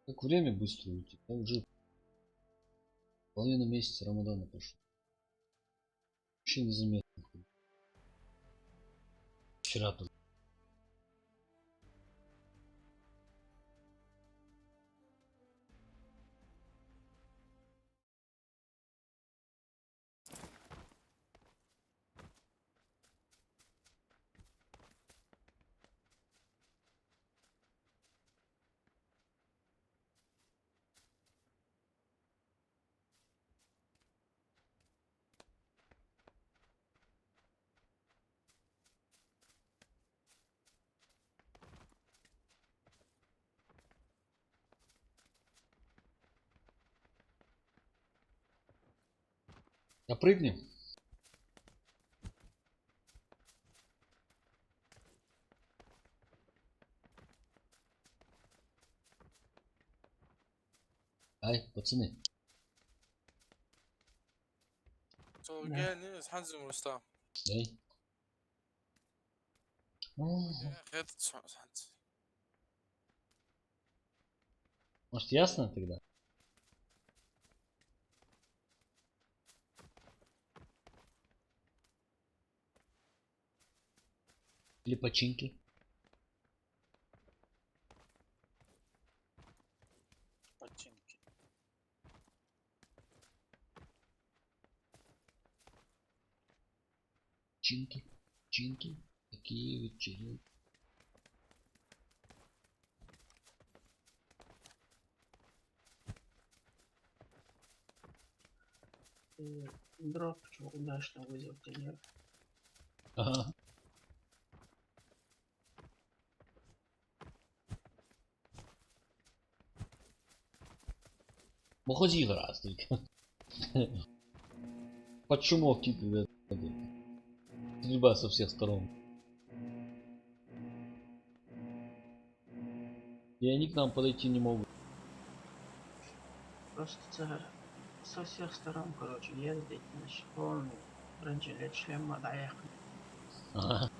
Как время быстро летит. А уже половина месяца Рамадана прошло. Вообще незаметно. Вчера только. А прыгнем? Ай, пацаны. So, Да. gel Hanzim Rustam. Дай. يا أخي تدفع Hanzim. Может, ясно тогда? Или починки? Ботинки. Чинки. Чинки. Такие вечеринки. Дроп удачно вызвал тренер. Ага. Походи раз только. Под шумовки, когда стрельба со всех сторон. И они к нам подойти не могут. Просто со всех сторон, короче, ездить, значит, он бронежилет, шлем, доехал. Ага.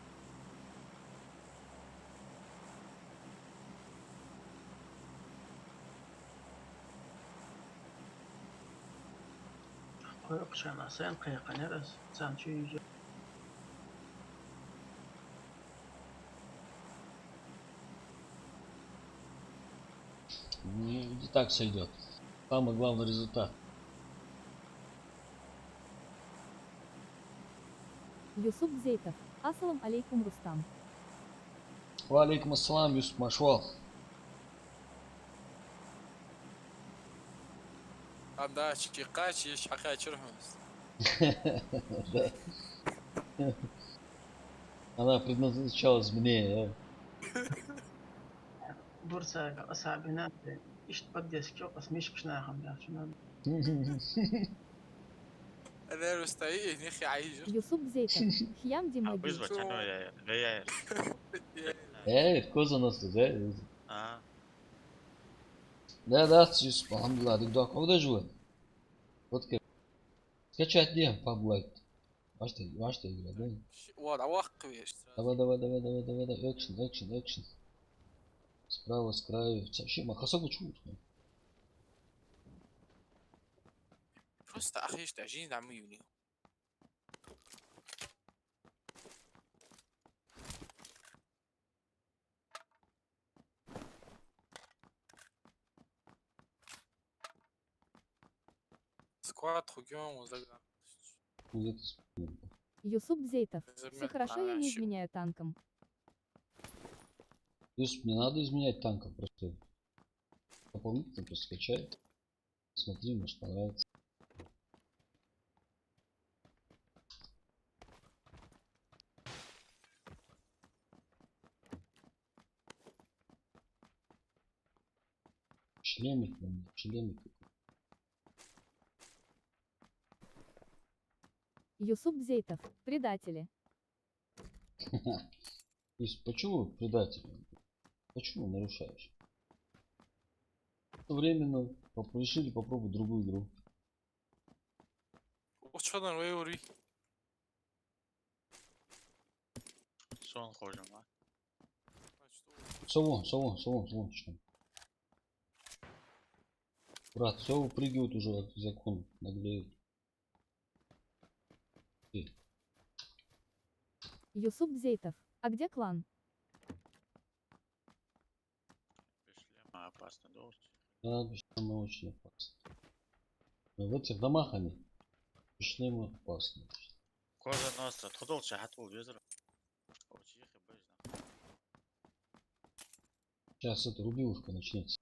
Koyuqchana sen qayerqa neresi? Sen şu yüzü. Не так сойдет. Самый главный результат. Юсуп Зейтов. Ассалам алейкум, Рустам. Валейкум ассалам, Юсуп Машвал. Там да, чикач, есть хака чурмус. Да. Она предназначалась мне. Bursa asabina iş poddeski yok, asmış kışna ham ya şuna. أنا رستاي نخي عايجر. Юсуп Зейтов. Хьям Димаги. Вызвать оно я. Гаяр. Evet, коза nasıl да? А. Да, да, Юсуп, алхамдулillah. Ты где, когда живет? Вот как. Скачать где? Паблайт. Ваша игра, да? وضع واقوي. Давай, давай, давай, давай, давай, давай. Экшен, экшен, экшен. Справа, с краю. Вообще, махасагу чуть. просто أخي تعجين عميوني. سكواد خجون وزغر. Юсуп Зейтов. Все хорошо, я не изменяю танкам. Юсуп, не надо изменять танков, просто дополнительно просто скачай. Смотри, может понравится. Шлемик, шлемик. Юсуп Зейтов. Предатели. То есть, почему предатель? Почему нарушаешь? Временно решили попробовать другую игру. Uçadan ve ori. Сон ходим, а? Совон, что? Брат, все выпрыгивают уже от закона, наглеют. Юсуп Зейтов. А где клан? Шлема опасно, должен. Да, шлемы очень опасны. Но в этих домах они шлемы опасны. Кожа ностра, тходол шахат был везер. Очихи бежна. Сейчас эта рубиловка начнется.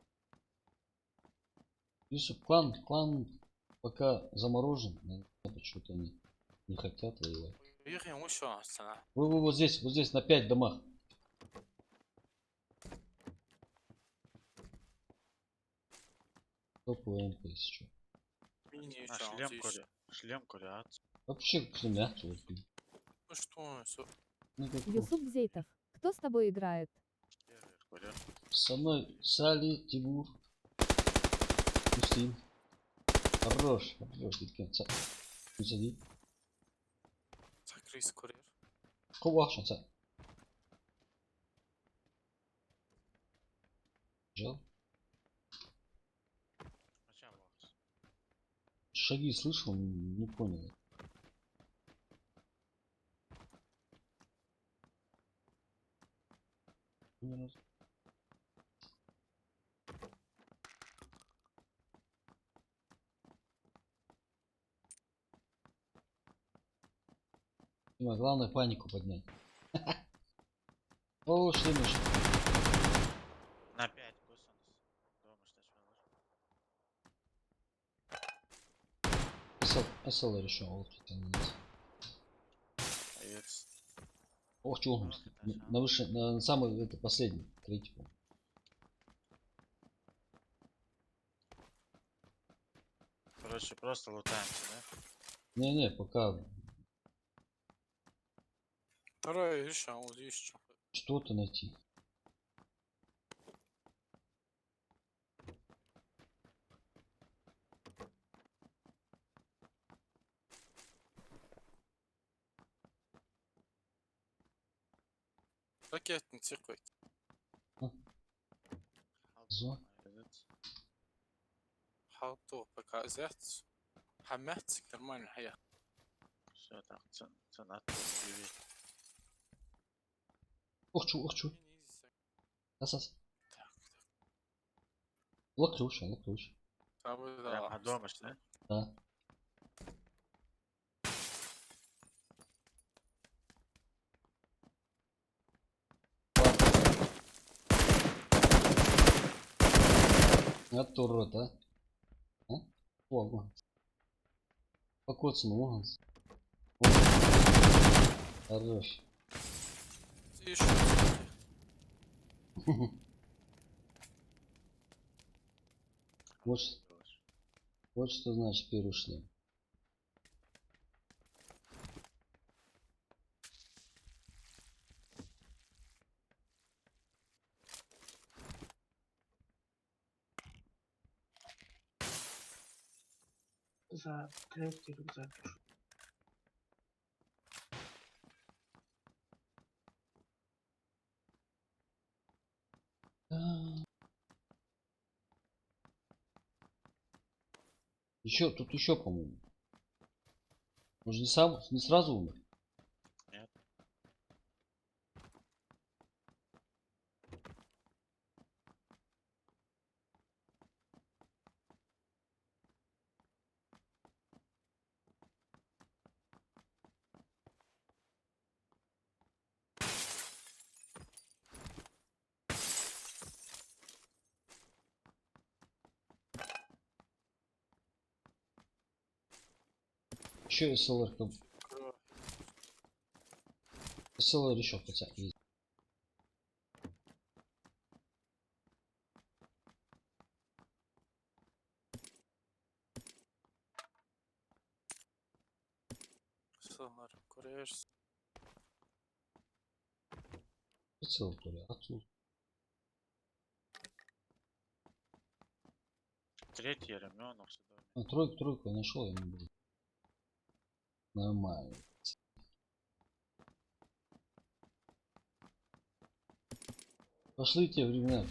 Юсуп, клан пока заморожен. Наверное, почему-то они не хотят воевать. Yıkayım o şu an sana. Вот здесь, на 5 домах. Топовая МП, если что. Mini На şu an. шлем коли. Шлем коли, а? Вообще, шлемят. Вот. Ну что, Никакого. Юсуп Зейтов. Кто с тобой играет? Коли. Со мной Сали, Тимур, Устин. Хорош. Диккен. Сади. sakris kurir. Кова, шанса. Жал. Ачам вахс. Шаги слышал, не понял. Главное панику поднять. О, шлемыш. На 5 косанс. Дома что чвалаш. SL решил. Аец. Ох, чего? На выше, на самый, это последний, третий. Короче, просто лутаемся, да? Не, пока Вторая şu an o еще. что-то найти. Ракетный цикл. Зо. حاطه بكازات. حمات نورمال الحياة. Все так, цена. Ох, чу. Асас. Локтюш. Прям от дома, что ли? Да. Это урод, а? О, покоцан, Логанс. Хорош. Еще. Вот что значит первый шлем. За третий рюкзак пишу. Тут еще, по-моему. Может не сразу умер? Нет. Еще SLR. SLR еще хотя есть. var. Görüyorsun. Прицел, то ли, отцу. Третий ремён, всегда. А, тройку я нашел, я не буду. Нормально. Пошли те времена.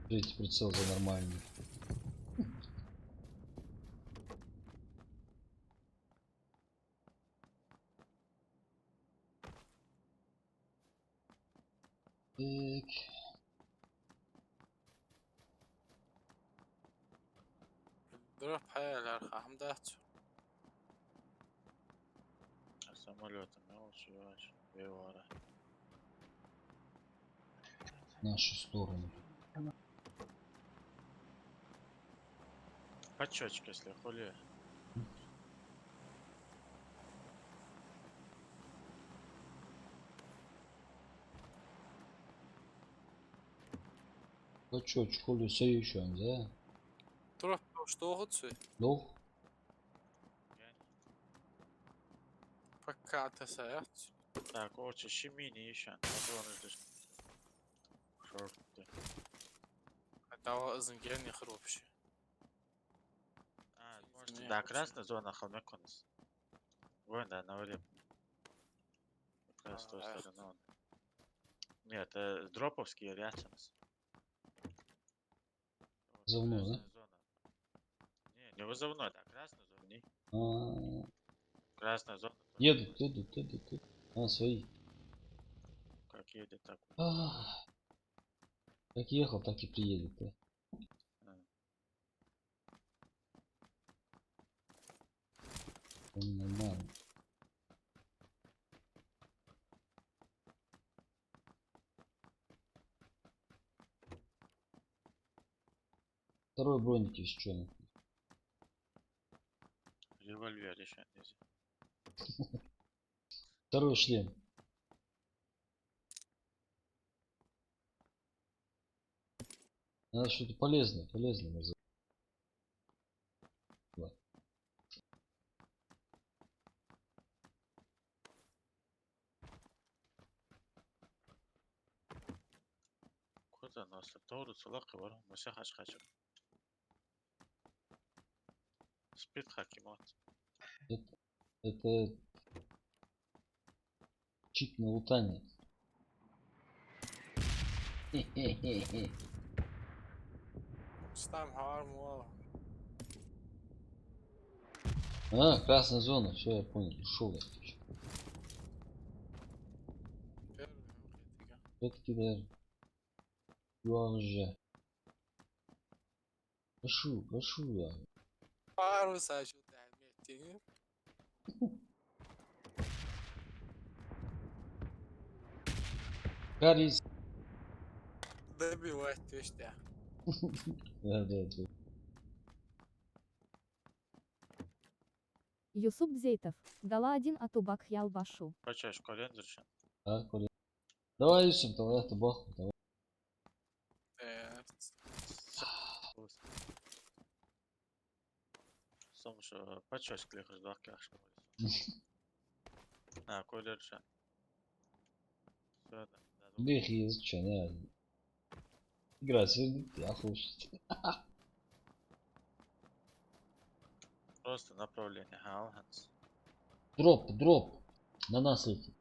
Третий прицел за нормальный. Так. Дроп حالة حمدات. Самолетом, чуваш, вивара. В нашу сторону. Почечки, если хули. Ну чё, чхолю еще, да? Дроп что готсу? Лох? Пока ты саят. Так, очи, щемини еще. Патроны здесь. Шорты. Это зенген не хрупче. А, может, Не, да, вообще. красная зона холмеконс. Вон, да, на время. Как раз с той Эх. стороны он. Нет, дроповский рядом. Вызовной, да? Красная зона. Не вызовной, да, красная зона. Не. А, Красная зона. едут. А, свои. Как едет, так. А, как ехал, так и приедет, да? Нормально. Второй броник еще. Револьвер еще нельзя. Второй шлем. Надо что-то полезное называть. Куда нас тоуру цулак var. Муся хачхачу. Спит хакимот. Это чит на лутане. Хе-хе-хе-хе. Стам харму. А, красная зона, все, я понял. Ушел я. Все-таки даже. Уже. Прошу я. Пару сачу таймете. Карис. Добивать точно. Да. Юсуп Зейтов, дала один атубак ялбашу. Почаешь колен держи. А, Коля. Давай, Юсуп, давай, табаху, давай. Soms patches liggen ze daar krijg Nou, колен держи. Все, да. Бег языча, да. Игра свернит, я хочет. Просто направление. Хаалханс. Дроп. На нас летит.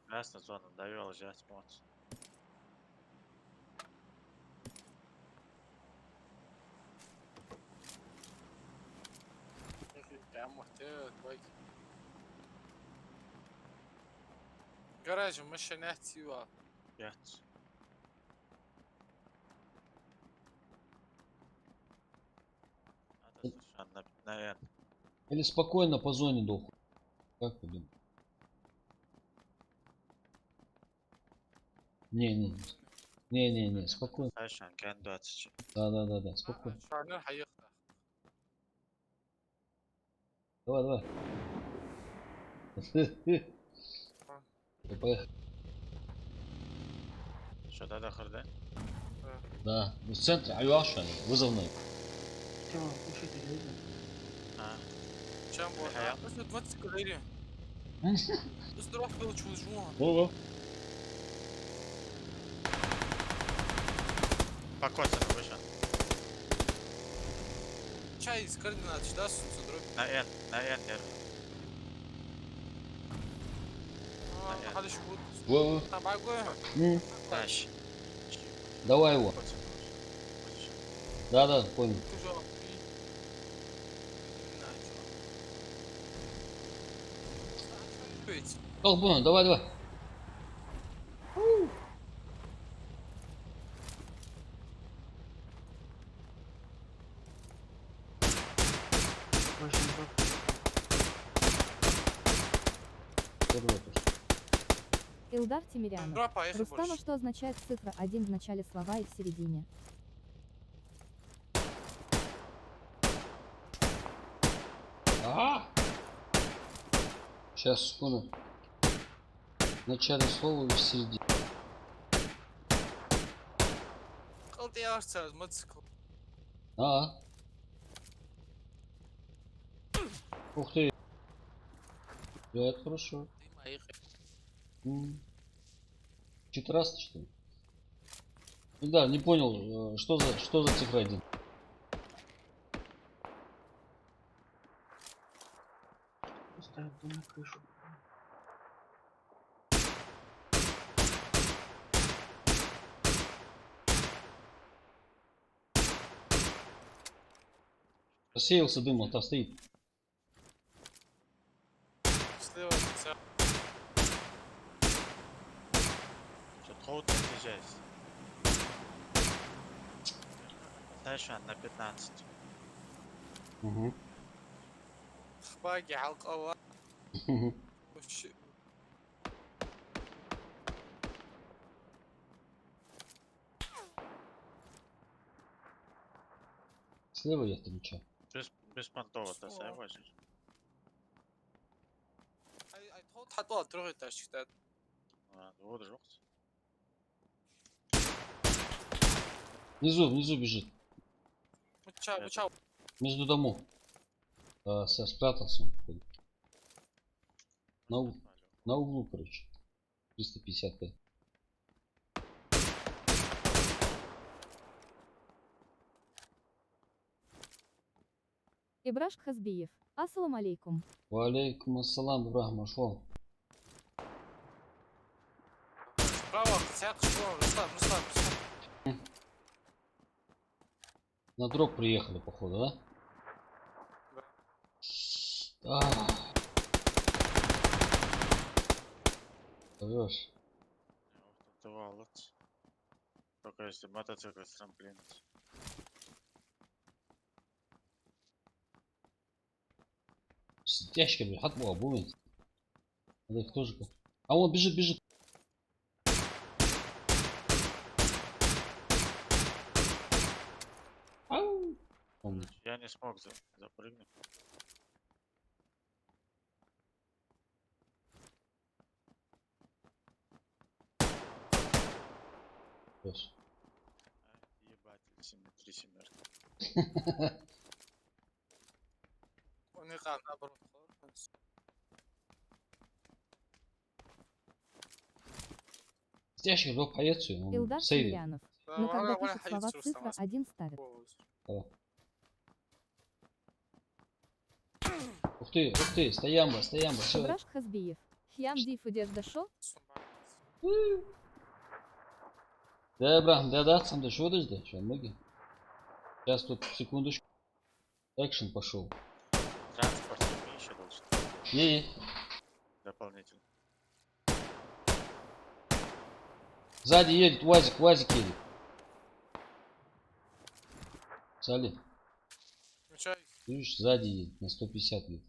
Красная зона довел, взять смотр. Я محتاج واجي جراج مش نحتي Пять. Надо совершенно на N. Или спокойно по зоне доху. Как вы думаете? Не, спокойно. Совершенно Ген 20. Да, спокойно. شعرنا هيخدع Давай. Поехали. Что да, хрда? Да. В центре. Аюашан. Вызовной. Тема, пиши телевизор. А, Чем вот? Ага. Просто 20 говорили. Здоров был чужого. Ого. по коцану вышел. Чай из координат, да, здоров. На N держит. Понятно. Hadi şu bu. Во-во. Tamam, М, Тащи. Давай его. Коцану вышел. Да, понял. Kucağı. Ведь. Колбун, давай. Очень бак. Первый тоже. Илдар Тимирянов. Дура, поехали Рустама, больше. что означает цифра 1 в начале слова и в середине? Сейчас, секунду. В начале слова и в середине. Kaldı yavaşça мотоцикл. Ух ты. Да, это хорошо. Ты моих. М. 14, что ли? Да, не понял, что за цифра 1. Поставить на крышу. Рассеялся дым, он там стоит. Слева. Вся. Что трудно здесь. Дальше на 15. Угу. Баги halka. Вообще. Слева я встречаю. Без понтова-то возишь. Ay told hatta atırıyor taşıkta. Вот жёг. Внизу бежит. Bıçağı. Между домов. Спрятался он. На углу, короче. 355. Ибраш Хазбиев. Ассаламу алейкум. Валейкум ассалам, Ибрахим, ашвал. Справа. Сяк. Рустам. На дроп приехали, походу, да? Да. Хорош. Это валот. Только если мотоцикл с трамплина. С ящиками, хатму обувает. Надо их тоже. А он бежит. Ау. Он Я не смог запрыгнуть. хорош. Ебать, 3 семерки. O ne kadar nabrot. С ящиками был поецию. Илдар Он сейвит. Тимирянов. Но когда пишет слова цифра 1 ставит. Ух ты, стоямба, все. Ибраш Хазбиев. Хьям Диф удежда шо? Да, Ибрахим, да, сам да, что дождь, что, ноги? Сейчас тут, секундочку. Экшен пошел. Транспорт еще должен. Не, Дополнительно. сзади едет УАЗик едет. Сали, Bıçağı. видишь, сзади едет, на 150 едет.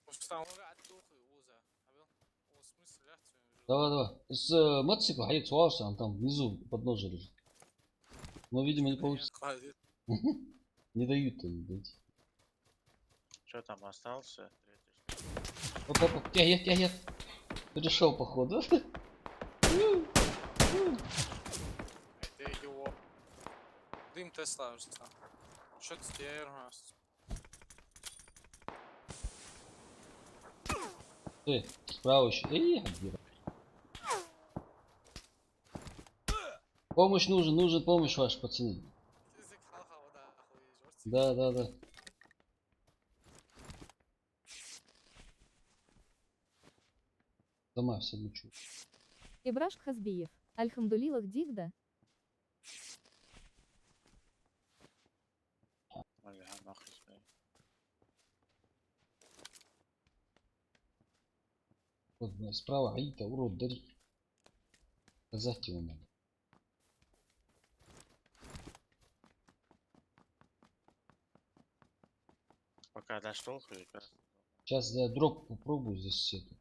Ustam o kadar doğru uza. Abi o смысл яхтı. Давай. С мотоцикла едет суался, он там внизу подножие лежит. Но, видимо, не получится. Hadi. Не дают они дойти. Что там остался? Оп. Тягет. Перешел, походу. Hadi yo. Дым Тесла уже стал. Что ты стернас? Ты, справа еще. Где? Помощь нужен помощь ваша, пацаны. Да. Дома все лучу. Ибраш Хазбиев. Альхамдулилах Дигда. اللي هناخذ فيه. Вот, блядь, справа Аита, урод, дари. Казать его надо. пока дошел, и как раз Сейчас я дроп попробую здесь это.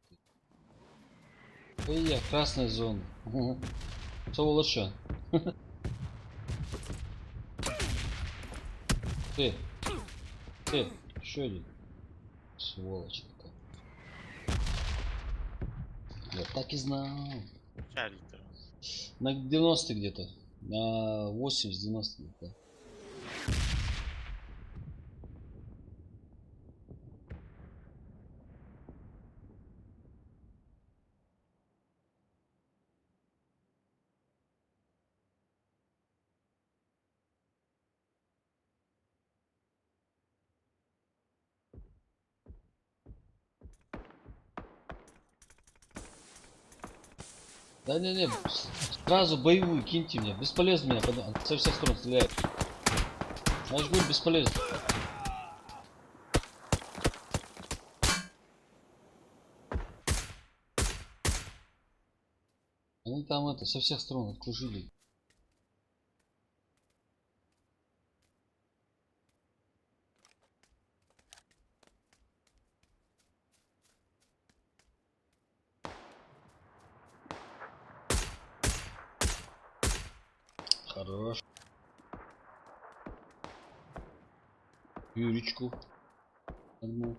Эй, красная зона. Что лучше? Ты, еще один. Сволочь такая. Я так и знал. шарит. На 90 где-то. На 80-90 где-то. Да не, сразу боевую киньте мне. Бесполезно меня со всех сторон стреляют. Наш будет бесполезно. Они там это со всех сторон окружили. Хорош. Юричку. Одну.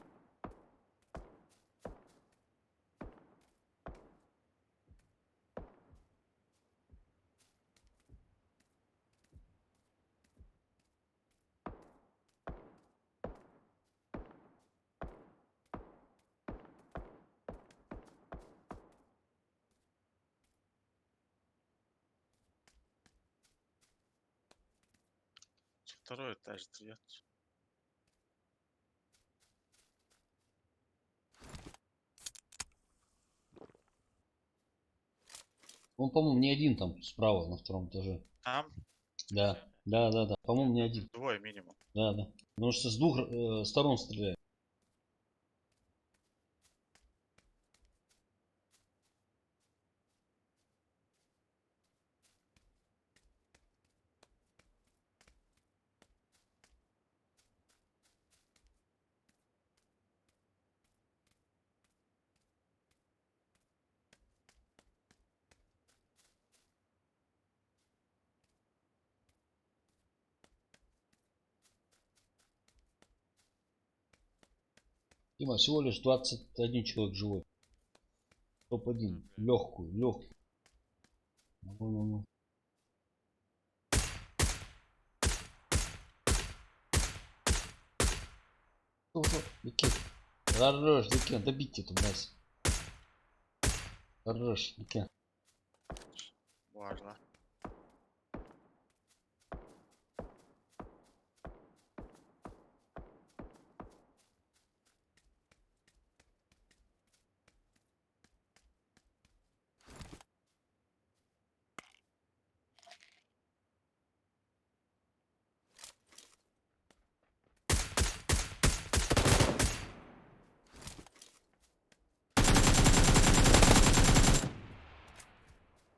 Второй этаж третий. Он, по-моему, не один там справа на втором этаже. Там Да. По-моему, не один. двое минимум. Да. Потому что с двух сторон стреляет. Дима, всего лишь 21 человек живой. Топ-1. Легкую. Ну. Дикин. Хорош, Дикин. Добить эту мразь. Хорош, Дикин. Важно.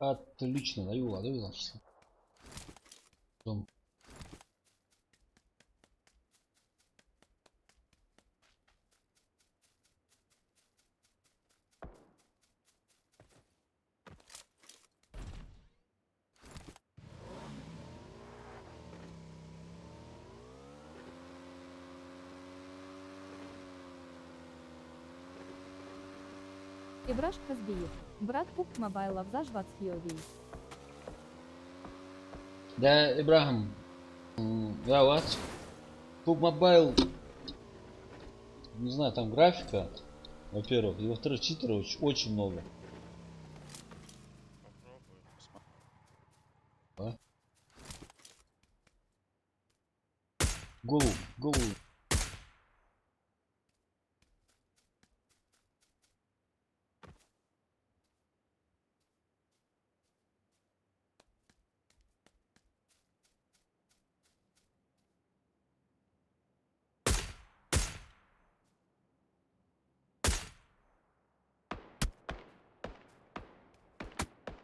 Отлично, довела. Дом. Ибраш Хазбиев. Брат Пук Мобайл Авзаж Вацхиови. Да, Ибрахим, Да, вот. PUBG Mobile, не знаю, там графика, во-первых, и во-вторых, читеров очень много. Попробую, посмотрю. А? Голову.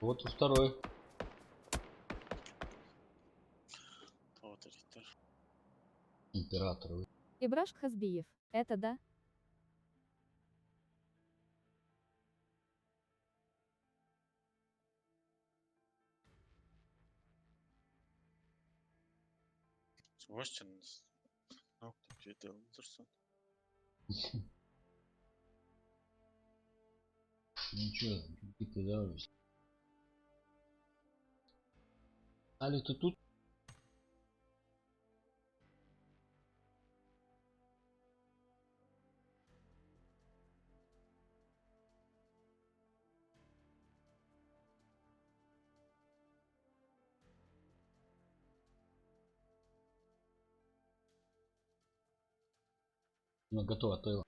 Вот и второй. Вот Риттер. Император. Ибраш Хазбиев. Это да? Свойствен. Ну, кто это Лузерсон. Ничего, ты давишь. Али, ты тут? Ну, готово, Тейла.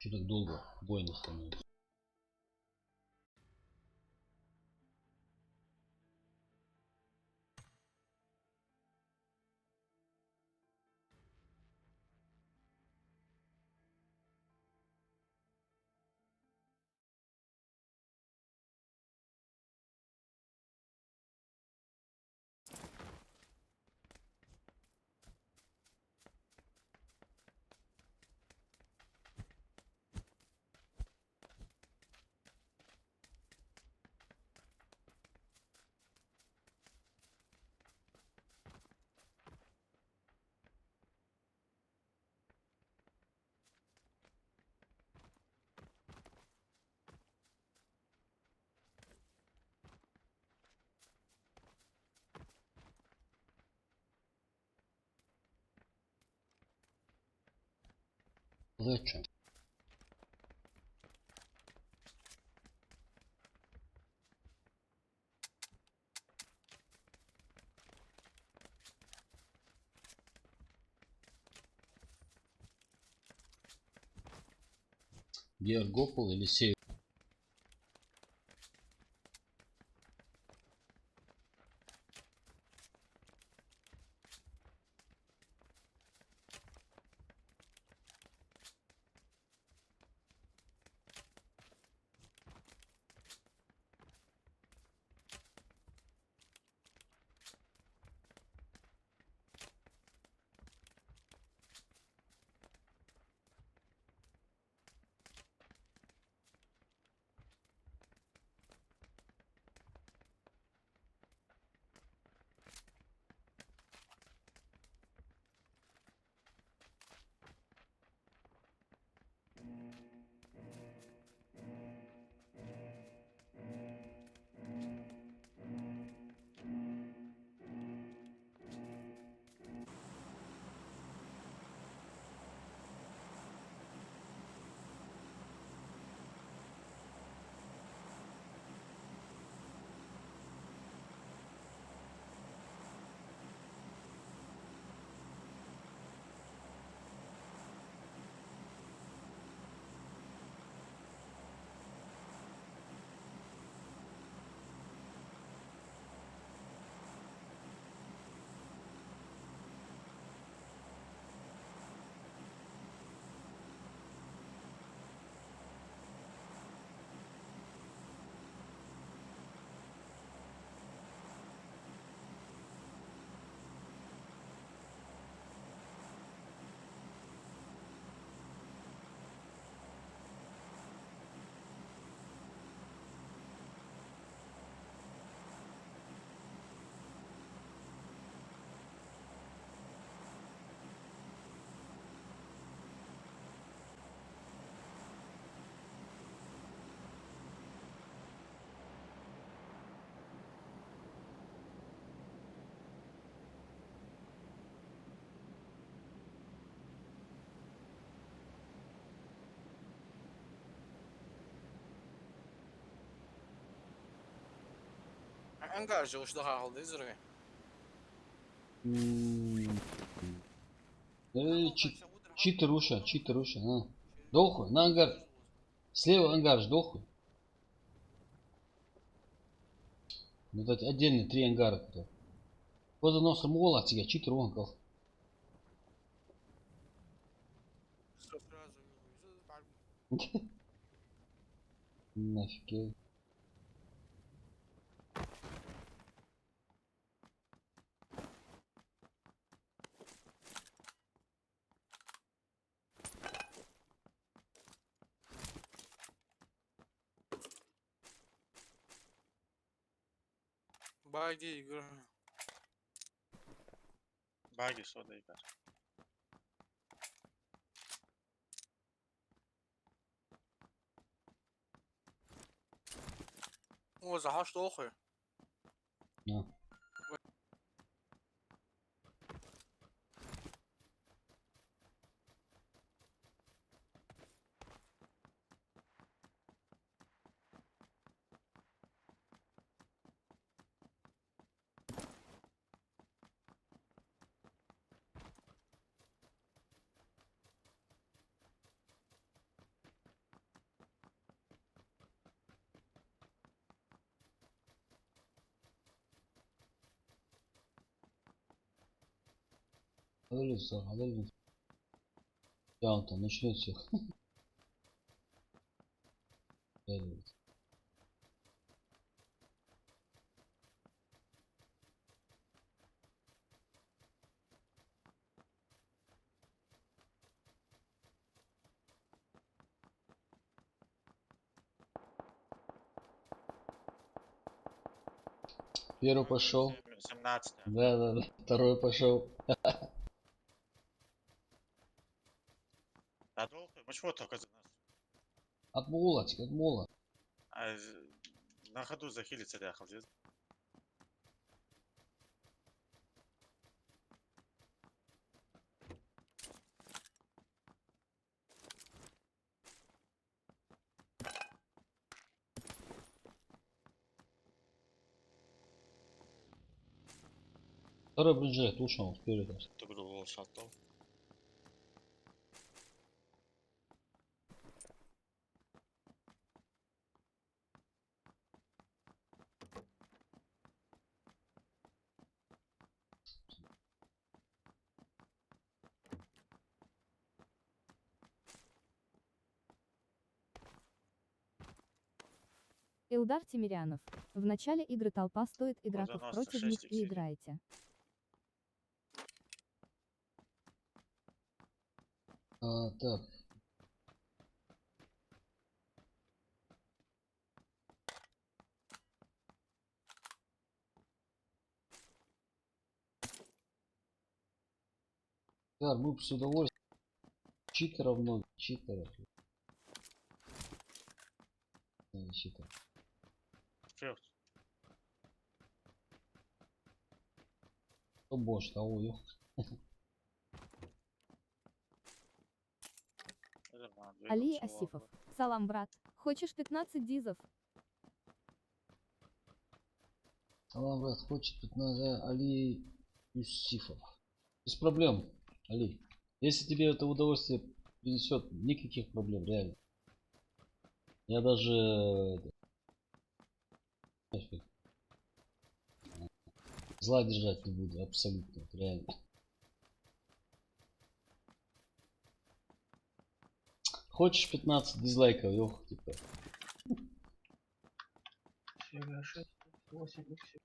Че так долго бойно становится? Зачем? Георгопол или Север? ангар же уж догадал, изрыгай. Читер уши, а. Дохуй, на ангар. Слева ангар, дохуй. Вот эти отдельные 3 ангара. Вот носом мола, тебе читер он кал. Нафиг. Баги, игра. Баги сода игар. О, захаш охуй. На. Подожди. Да, он там начнет всех. Первый пошел. 17. Да. Второй пошел. Да долго. Мы чего только за нас? От мола. А на ходу захилиться ляхал здесь. Второй бюджет ушел вперед. Ты говорил, шаттл. Илдар Тимирянов. В начале игры толпа стоит игроков 96 против них и XC. играете. Так. Да, мы бы с удовольствием. Читеров много. Читеров. Читер. Чё? Кто больше того, ёх. Али Асифов. Салам, брат. Хочешь 15 дизов? Салам, брат, хочет 15 Али Юсифов. Без проблем, Али. Если тебе это удовольствие принесет, никаких проблем, реально. Я даже зла держать не буду, абсолютно, реально. Хочешь 15 дизлайков, ёх, типа. Серия 6, 8 икс.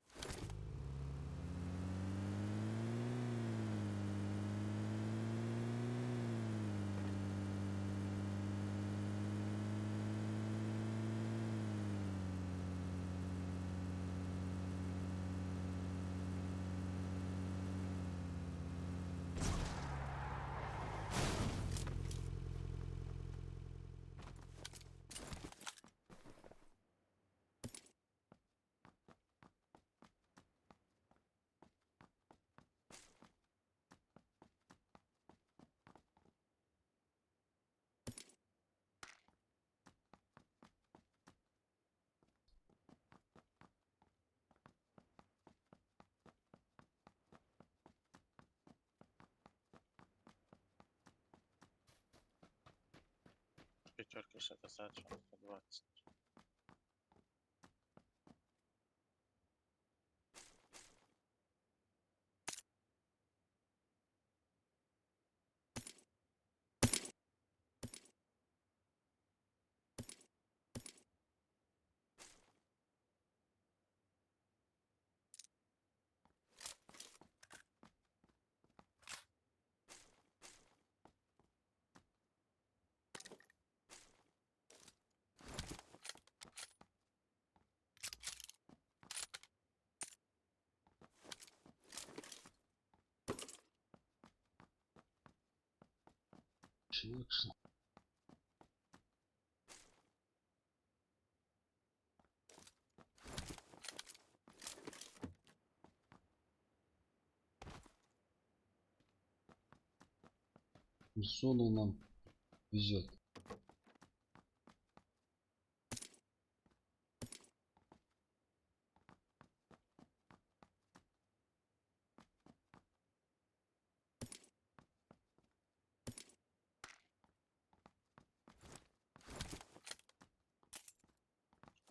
Пятерка 60, 120. Шикшн. Зону нам везет.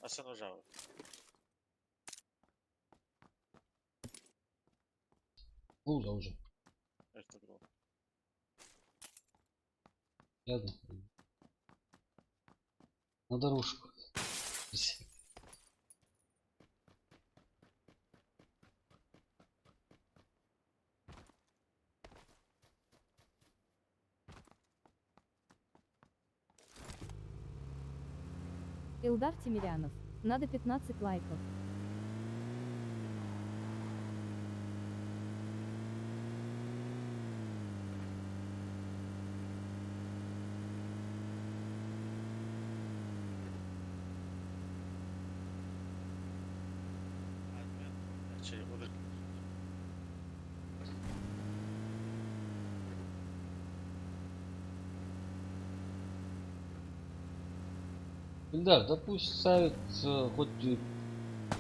А sen ужал. Луза уже. Это было. Рядом. На дорожку. Илдар Тимирянов. Надо 15 лайков. Şey olur. Ильдар, да пусть ставит хоть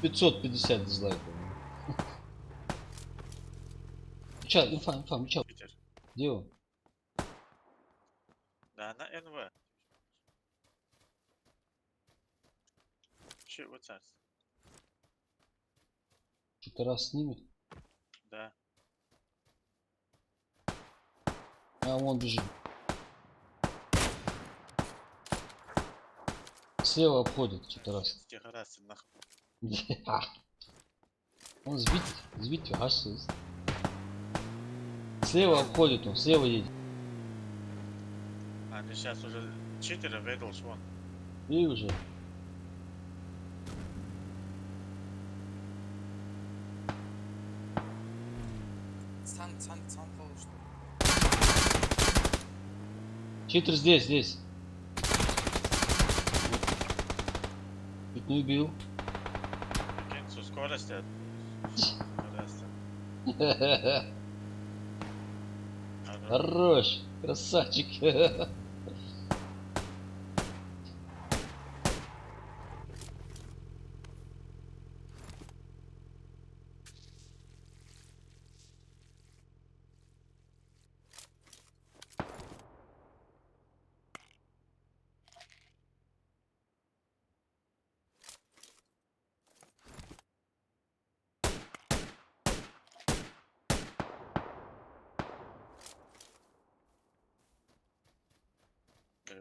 550 дизлайков. Чат, инфа, чат. Питер. Где он? Да, на НВ. Че, вот царь. Что-то раз снимет. Да. А он бежит. Слева обходит что-то раз. Тихо, раз, нахуй. Он сбить, аж слева обходит он, слева едет. Они сейчас уже читера выдал, что он. И уже. Сан получит. Читер здесь. Чуть не убил. Прикинь, со скоростью. Хорош, красавчик.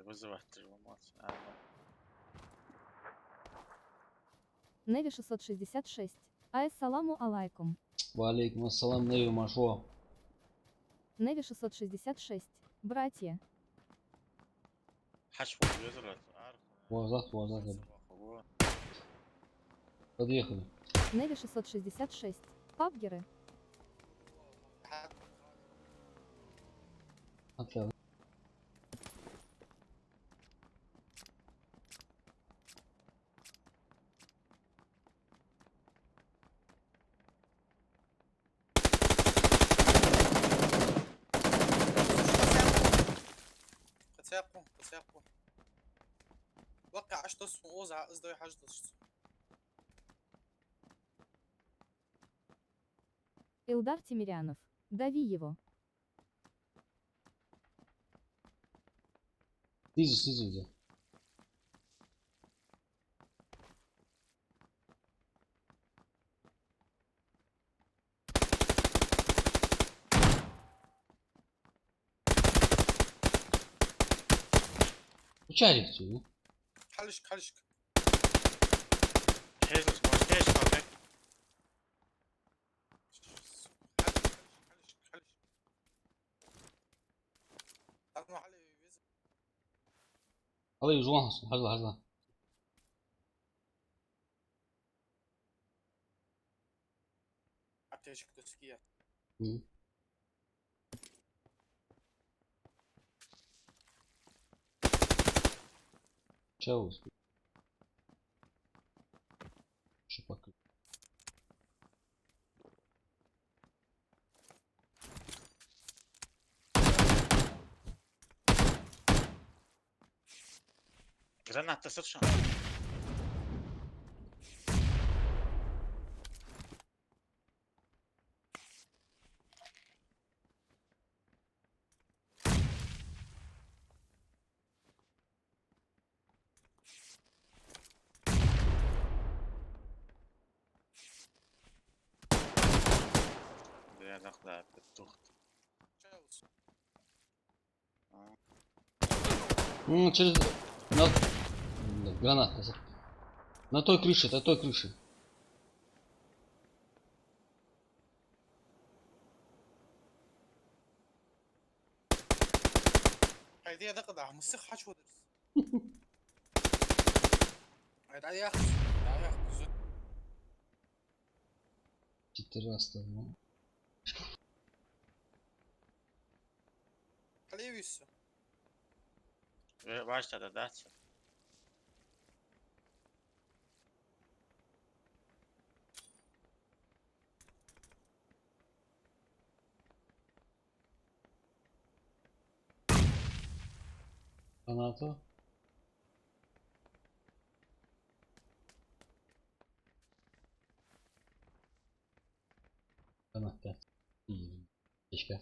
Вызывать его эмоции. Неви 666. Ассаламу алайкум. Валейкум ассалам, Неви Машо. Неви 666. Братья. Хашфу вызывать. Вазах. Подъехали. Неви 666. Пабгеры. Отлично. قتاقو وقع عشتوس ووزع ازدوي حاجتوس Илдар Тимирянов. Дави его. Снизу где? Uçar istiyor. حلشك حلشك. حيز مونتاج فابريك. حلشك حلشك. تعالوا علي فيزا. Alay uzun olsun. Hazla hazla. عبتيشك تسكية. Hı. Çavuz. Şu bakın. Granat تصيرش. ناخذها بالضغط. تشاوز. Через... На... Да, гранат. На той крыше, на той крыше. هيدي دقدع مسخ حش ودرس. هيدا ياخذ. لا ياخذ زود. Четыре оставил. خليه يوسف. Başta da ders. Granatı. Granat dert. İyi. Keşke.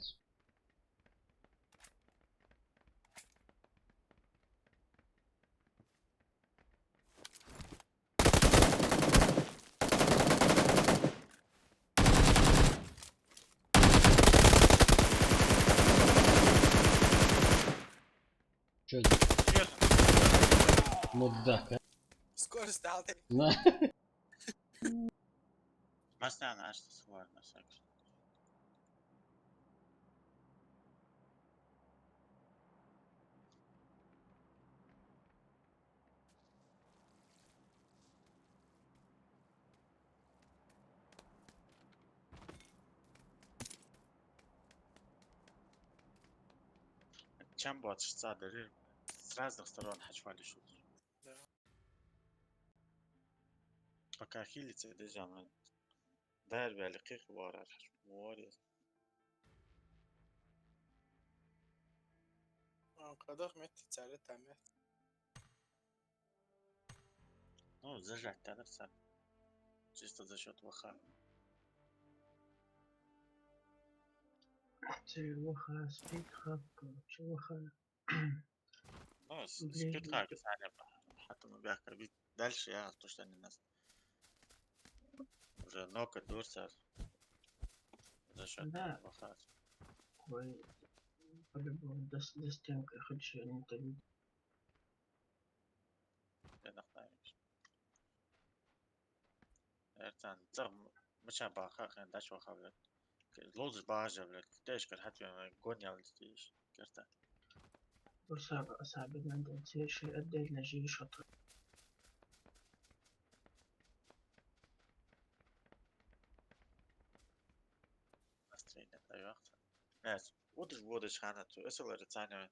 Şöyle. Şuyor. Modda. سكور استعطي. Na. ما استنى عشت صور مساك. Чем будет صادر с разных сторон حشوالي شو. Пока хилится дежа. داير بالقيق ورا الحشوالي. قدر مت تسالت تعمل. Ну, зажать надо сам. Чисто за счет ВХ. وخا سبيد خاك شو وخا. Ну, Блин. спит как саня. حتى ما بيحكي بيت дальше я то что не нас. Уже нока дурса. За счет Да. ВХ. Ой, по-любому до стенки хоть не так. Я нахуй. Ertan زغم مش هبقى خاخن داش وخابلت. لوز باجا بلت. تيش كر حتى جونيا لتيش. كرتا. وصعب صعب إن أنت تصير شيء أدي نجي شطر. Настроение أي وقت. ناس. ودش خانته. اسأل الرتاني.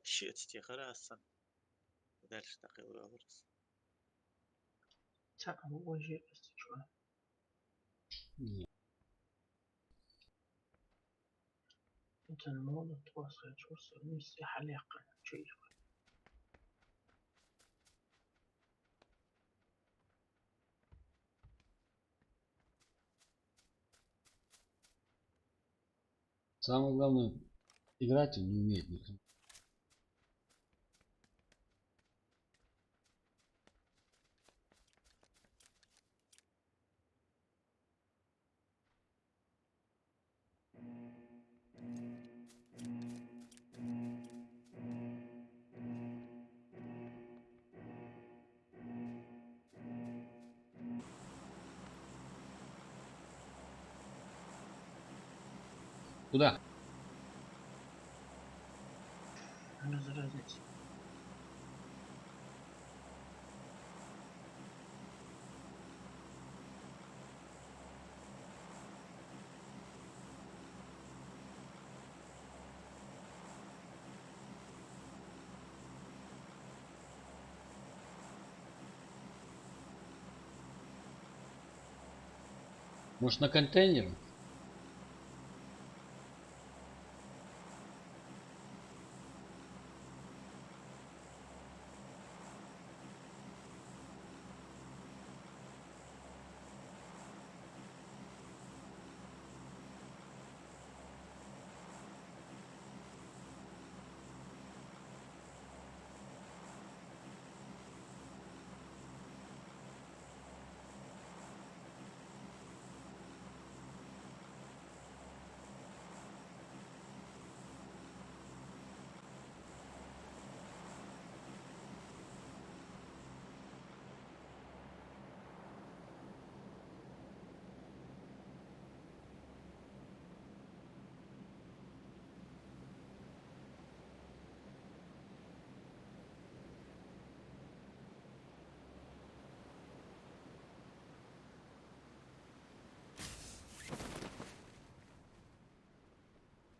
شيء تستيخر أصلا. ودالش تقيل غلط. تا هو شيء استشوى. İyi. أنت الموضوع تواصل نسي حليقا شيء. Самое главное, играть он не умеет никто. Куда? Разразить. Может, на контейнер?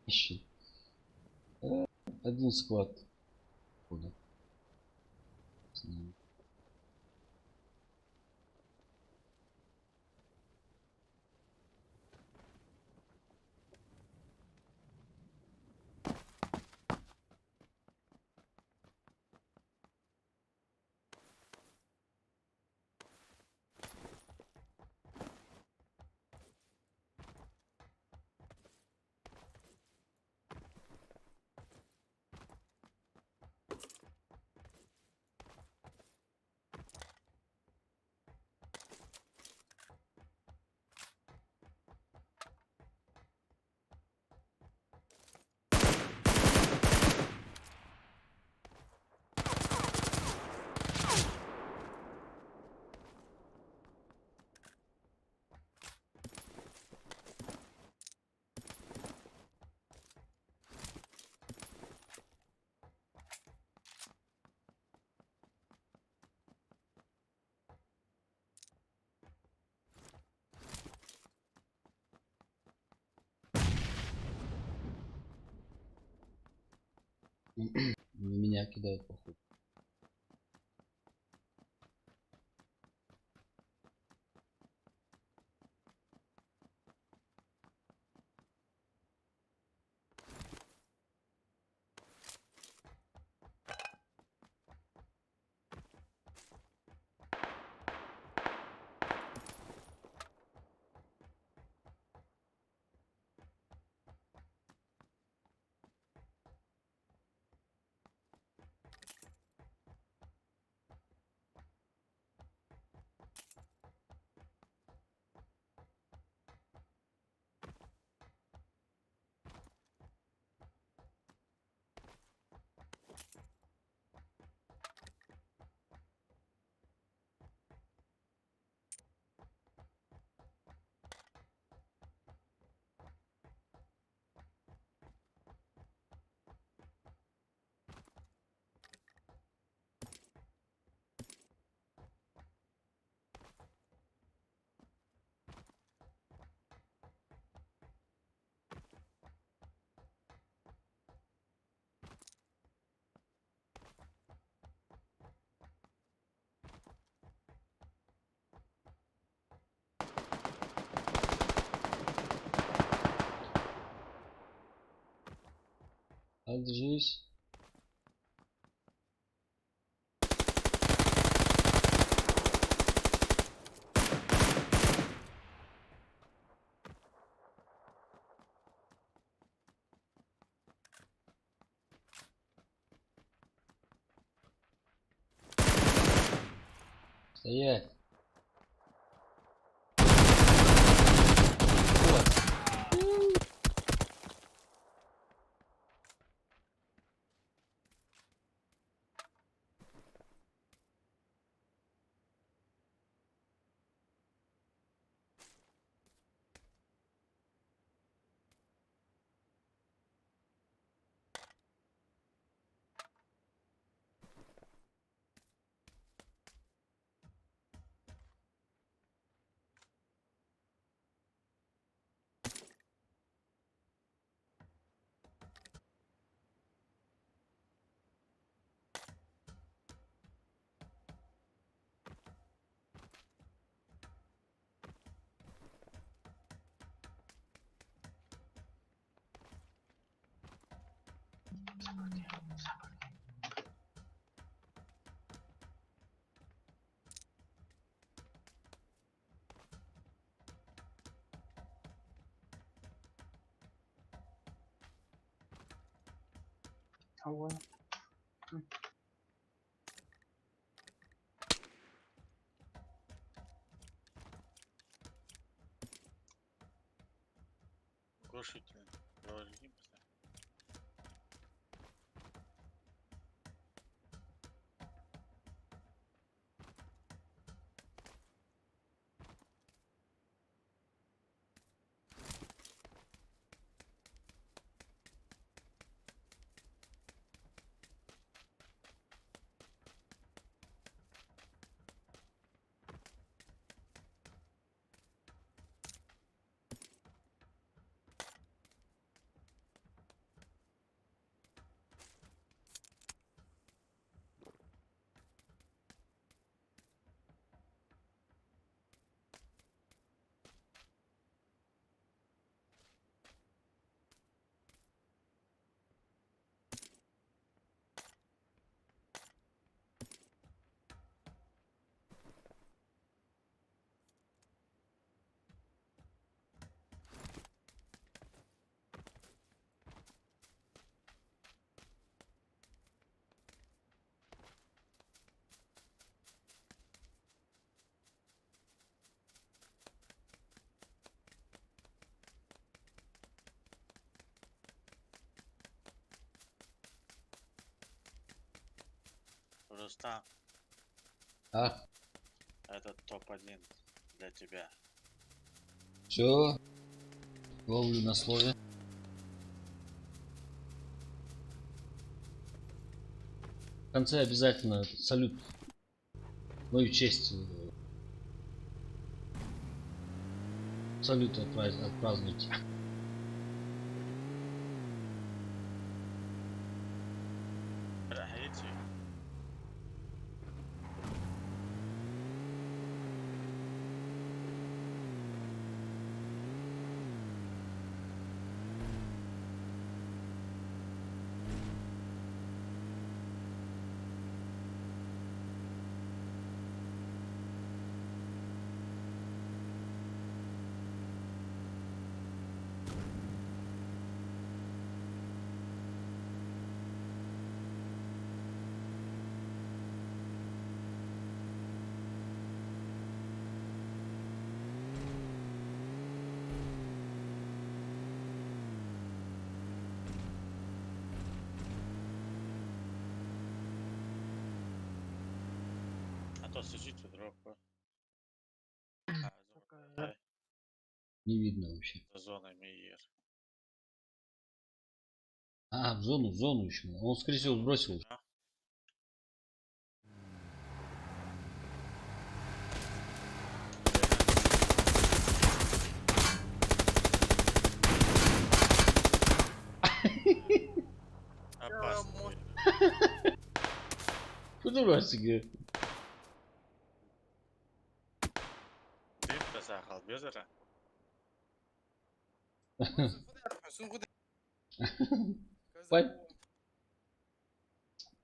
Ищи. Один склад. Куда? Знаю. Меня кидают, походу. Отжись. Стоять. Вот. هو Глушитель. Говорим. Рустам, А, этот топ-1 для тебя. все. Ловлю на слове. В конце обязательно салют. Мою честь. Салют отпразднуйте. رأيتي а то сидите дропа. такая Не видно вообще. Зона Мейер. А, в зону еще. Он, скорее всего, сбросил. А? Опасно. Подурасик. Дым-то сахал безера.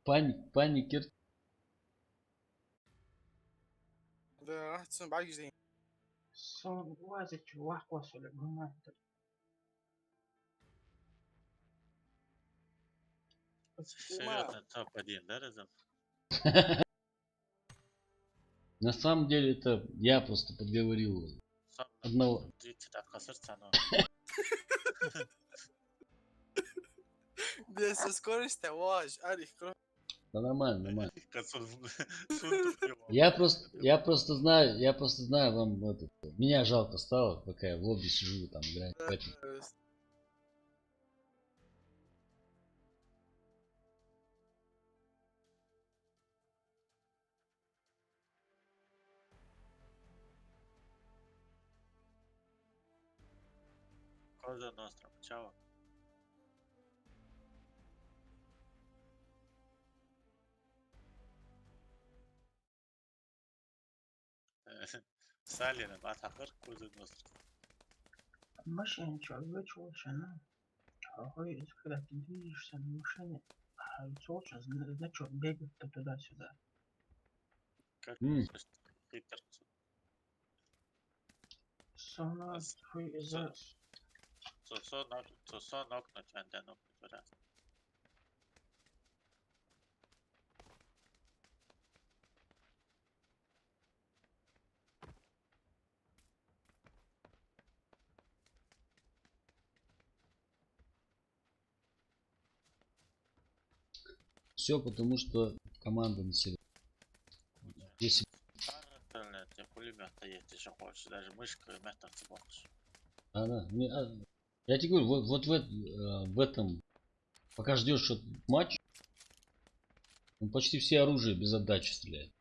Пань- Паникер. Да, تسمع بعد جديد. сон вазить лахва соли гуматор. Серьезно, топ-1, да, Разом? На самом деле это я просто подговорил одного. 30 dakika sırtsan o. بس скорость واج اريح Да нормально, нормально. Kasıl. Я просто знаю вам этот. Меня жалко стало, пока я в лобби сижу там играю. Поэтому Cosa nostra, ciao. Салина, Батахар, Cosa nostra. Машина человек она. Ой, когда ты движешься на машине, очень значок бегает туда-сюда. Как М. хитр. Sonra твой за... Son okna senden okna biraz. все потому, что команда не серьезная. Если Интернет, я пулемет-то есть еще хочешь, даже мышкой метр сможешь. я тебе говорю, вот в этом, пока ждешь матч, он почти все оружие без отдачи стреляет.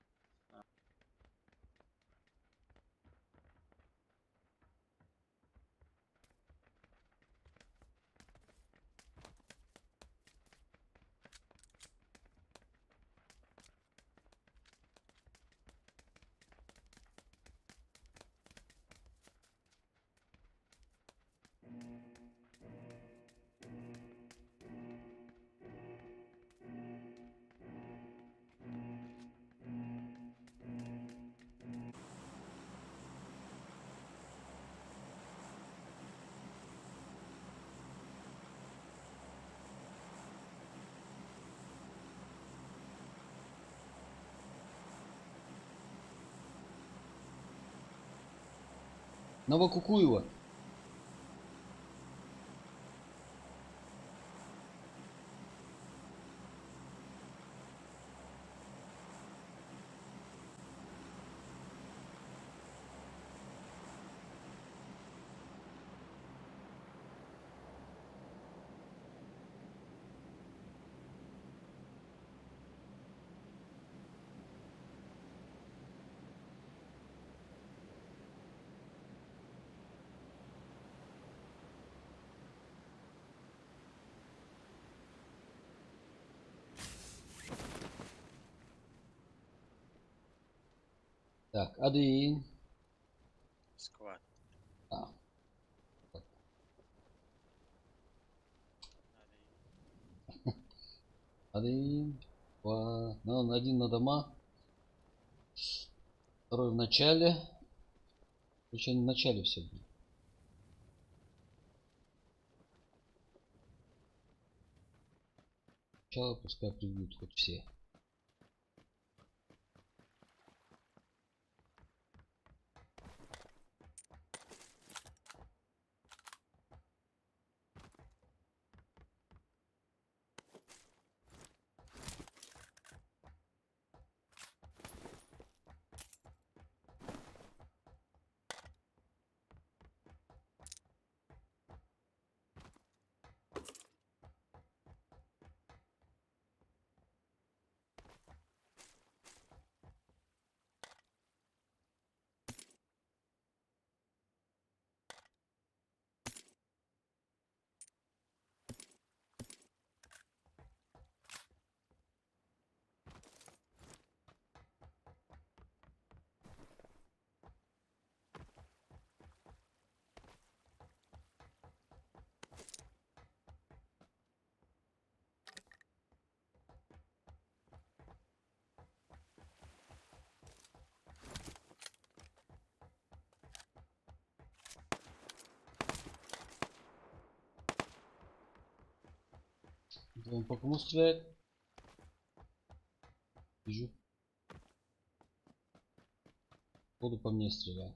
Новокукуева. Так, один. Сквад. А, один. Два. Ну, один на дома. Второй в начале. Короче, они в начале все будет. Сначала пускай прибьют хоть все. Это он по кому стреляет? Вижу. Буду по мне стрелять.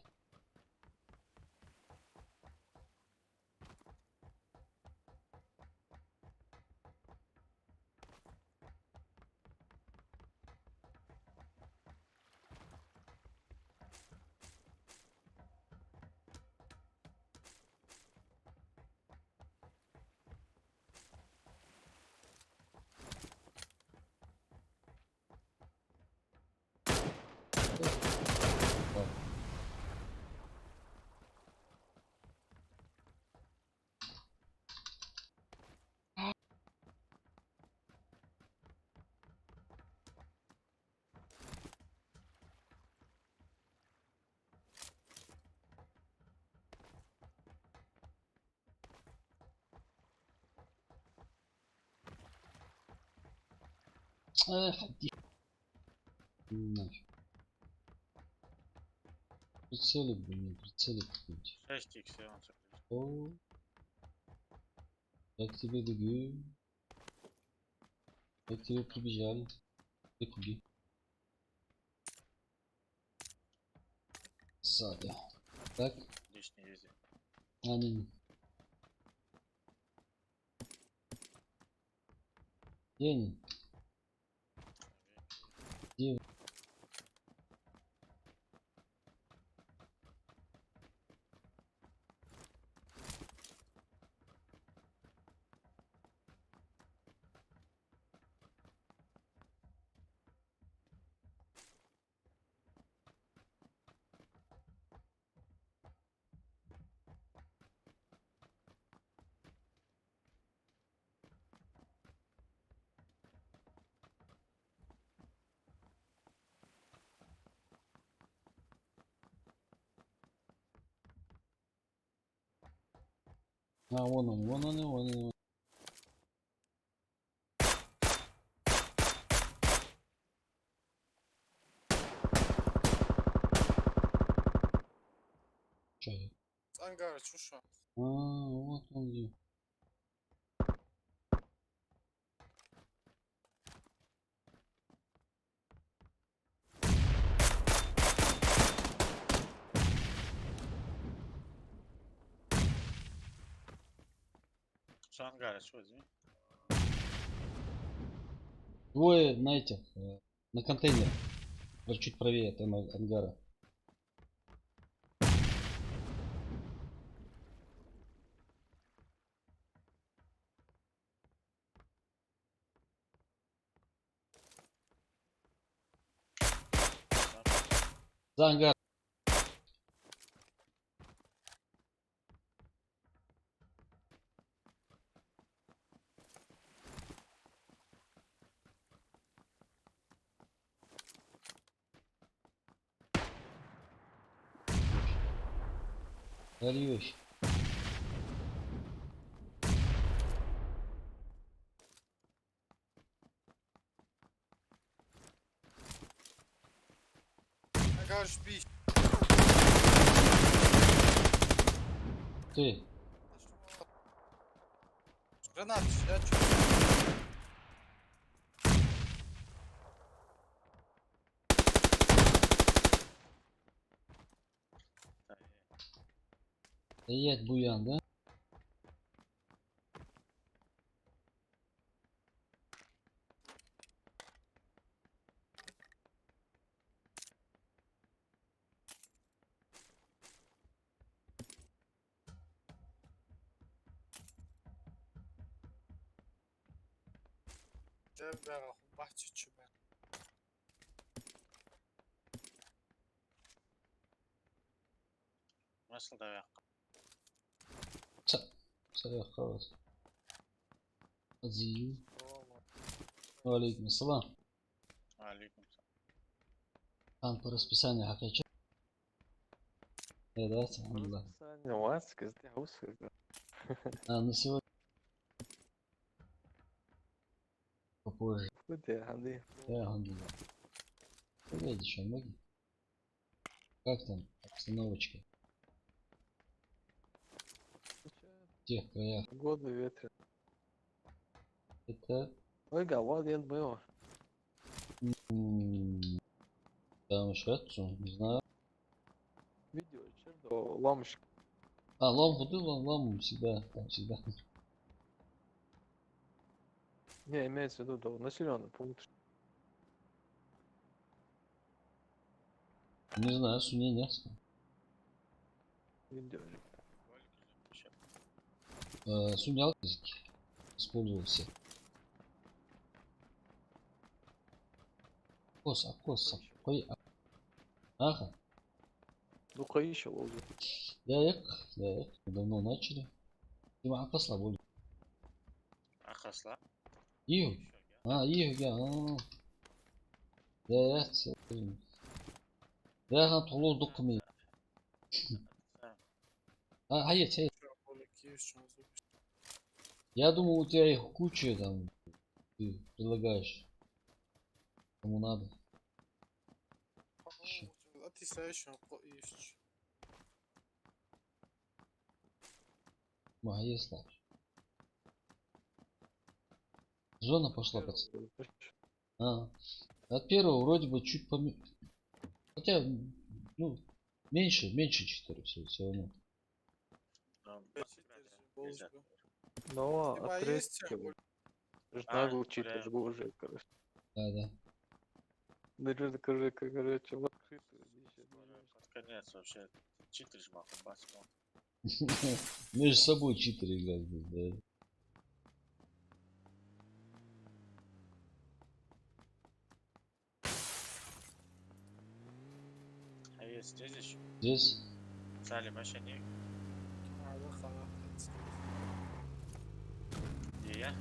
Эх, иди нафиг. Прицелик, блин, прицелик какой-нибудь. 6 х я вам закрыл. О, я к тебе бегу. Я к тебе прибежали. Ты куди? Сада. Так, Лишний езде. не. День. Где? А, вон он, вон он, вон он. Чё я? Ангар, чушь. А, вот он где. Şu angarı şu özü. Двое на этих, на контейнере. Вот чуть правее там ангара. За ангар. Даешь. Ангар жби. Ты. Гранат, я чё? Стоять буян, да? Я бяга хубахчы чубен. Nasıl da yak. Салям, халас. Азию. Алейкум ассалам. Aleyküm selam. Хан по расписанию хакача. Да, алхамдулилlah. расписание у вас, казахстан, узкое. А, на сегодня попозже. Худе, ханды. Да, алхамдулилlah. Видишь, ноги. Как там обстановочка в тех краях? Погода ветрено. Это Ой, вот я был. там что, не знаю. Видео, чердо, ломщик. А, лом ходил, лом всегда, там всегда. Не, имеется в виду, да, населенный пункт. Не знаю, суне нет. Видео. Сунял использовался. Кос, кой, ага. Ну-ка еще лозу. Да, давно начали. Дима, акасла будет. Akasla. Ию, я, да, хан толоздук кылмай. Hayır. Я думал, у тебя их куча там. Ты предлагаешь. Кому надо. А ты стоишь, ищешь. Есть так. Зона пошла, пацан. От первого вроде бы чуть поменьше. Хотя, ну, меньше 4 все равно. Ну, Типа, от есть третьего. А, Жнагу читаешь, прям. уже, короче. Да. Короче, в открытую. Под конец вообще читер жмахом басмал. Между собой читеры играют, да. А есть здесь еще? Здесь Салим вообще не... هذا خلاص. И я?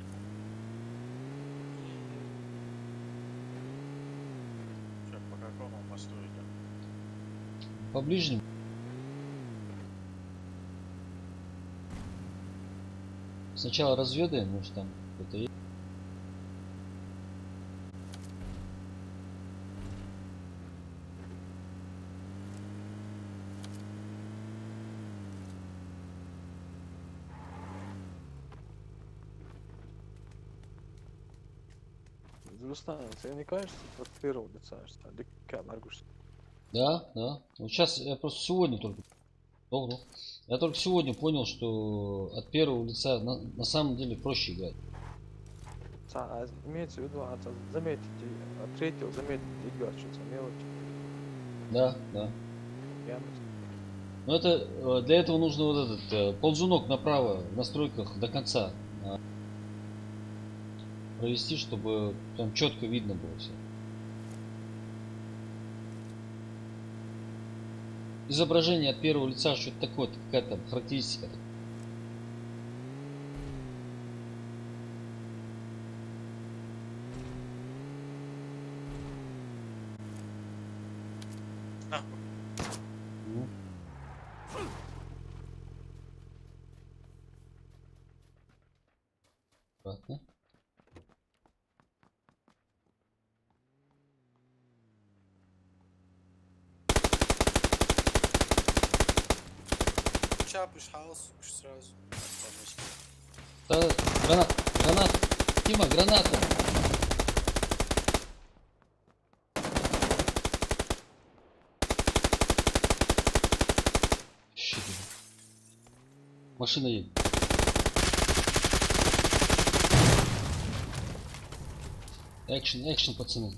Что, по какому мосту идем? по ближнему. Сначала разведаем, может там кто-то есть. Рустам, тебе не кажется, от первого лица, что дикая Маргуш? Да, да. Вот сейчас я просто сегодня только. Добро. Я только сегодня понял, что от первого лица на самом деле проще играть. Имеется в виду, заметить, от третьего заметить играть, мелочь, Да, да. пьяность. Но это для этого нужно вот этот ползунок направо в настройках до конца провести, чтобы там четко видно было все. Изображение от первого лица, что-то такое, какая-то там характеристика. Нахуй. Ну. Аккуратно. Чапыш хаос уж сразу. Да, гранат. Тима, граната. Щит. Машина едет. Экшен, пацаны.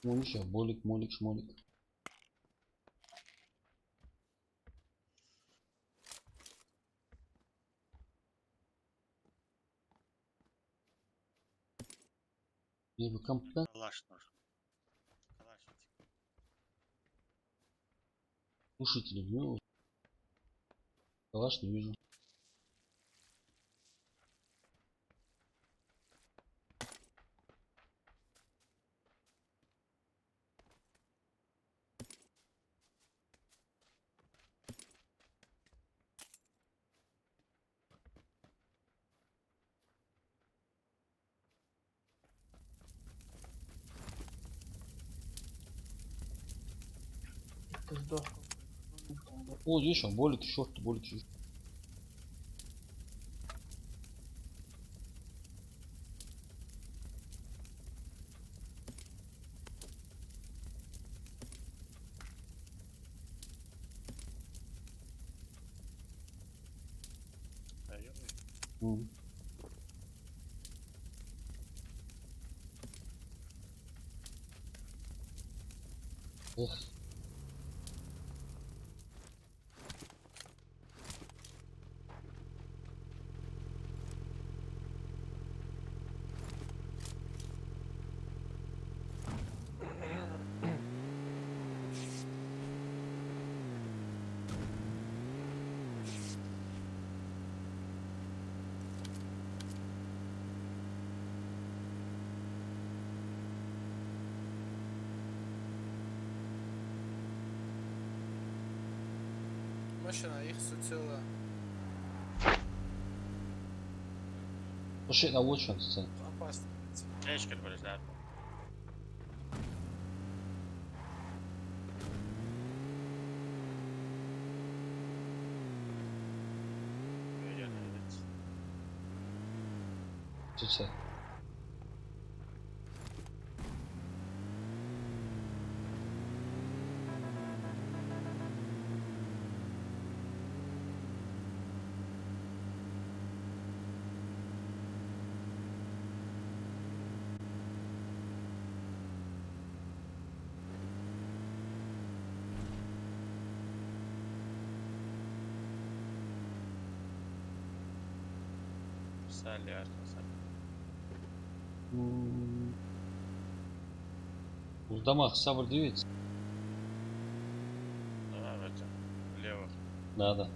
Ну еще, молик, шмолик. Либо комплект. Калаш нужен. Калаш эти. Слушатели, ну, калаш не вижу. Ты сдох. О, здесь он, болик, еще. Да, ёбаный. Мгм. Эх. Машина их суцела. Пошли на лучшем сцене. Опасно. Эшкер, блядь, да. Сейчас. Сали аркасы. В домах Сабр дивится. Tamam hocam. Левых. Да.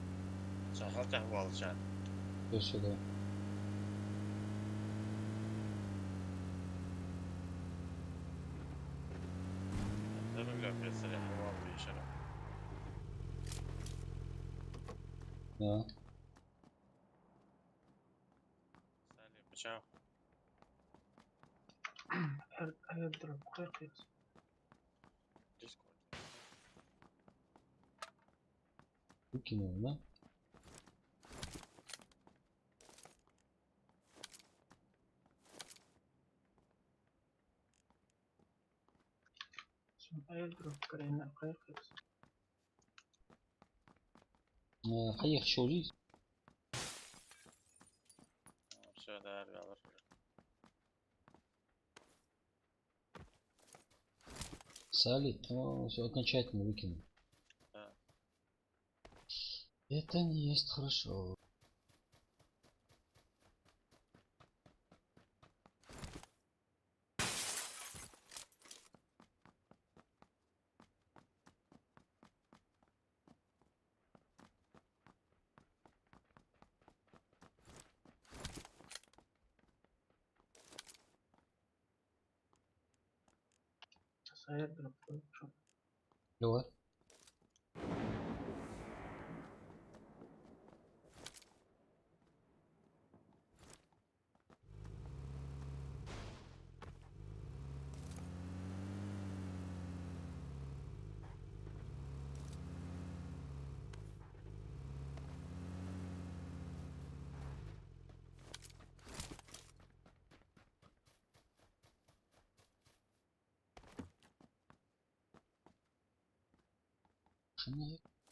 Шахал тахып алышан. Все сюда. Дөрүлөп берселер болуп ишара. Да. Сали бычак. Airdrop қайқиз. Дискорд. Выкинул, да? Airdrop қарайна қайқиз. Хаех еще здесь. Все, да, алыр. Сали. Все окончательно выкинул. Да. Это не есть хорошо. Airdrop қойып. Давай.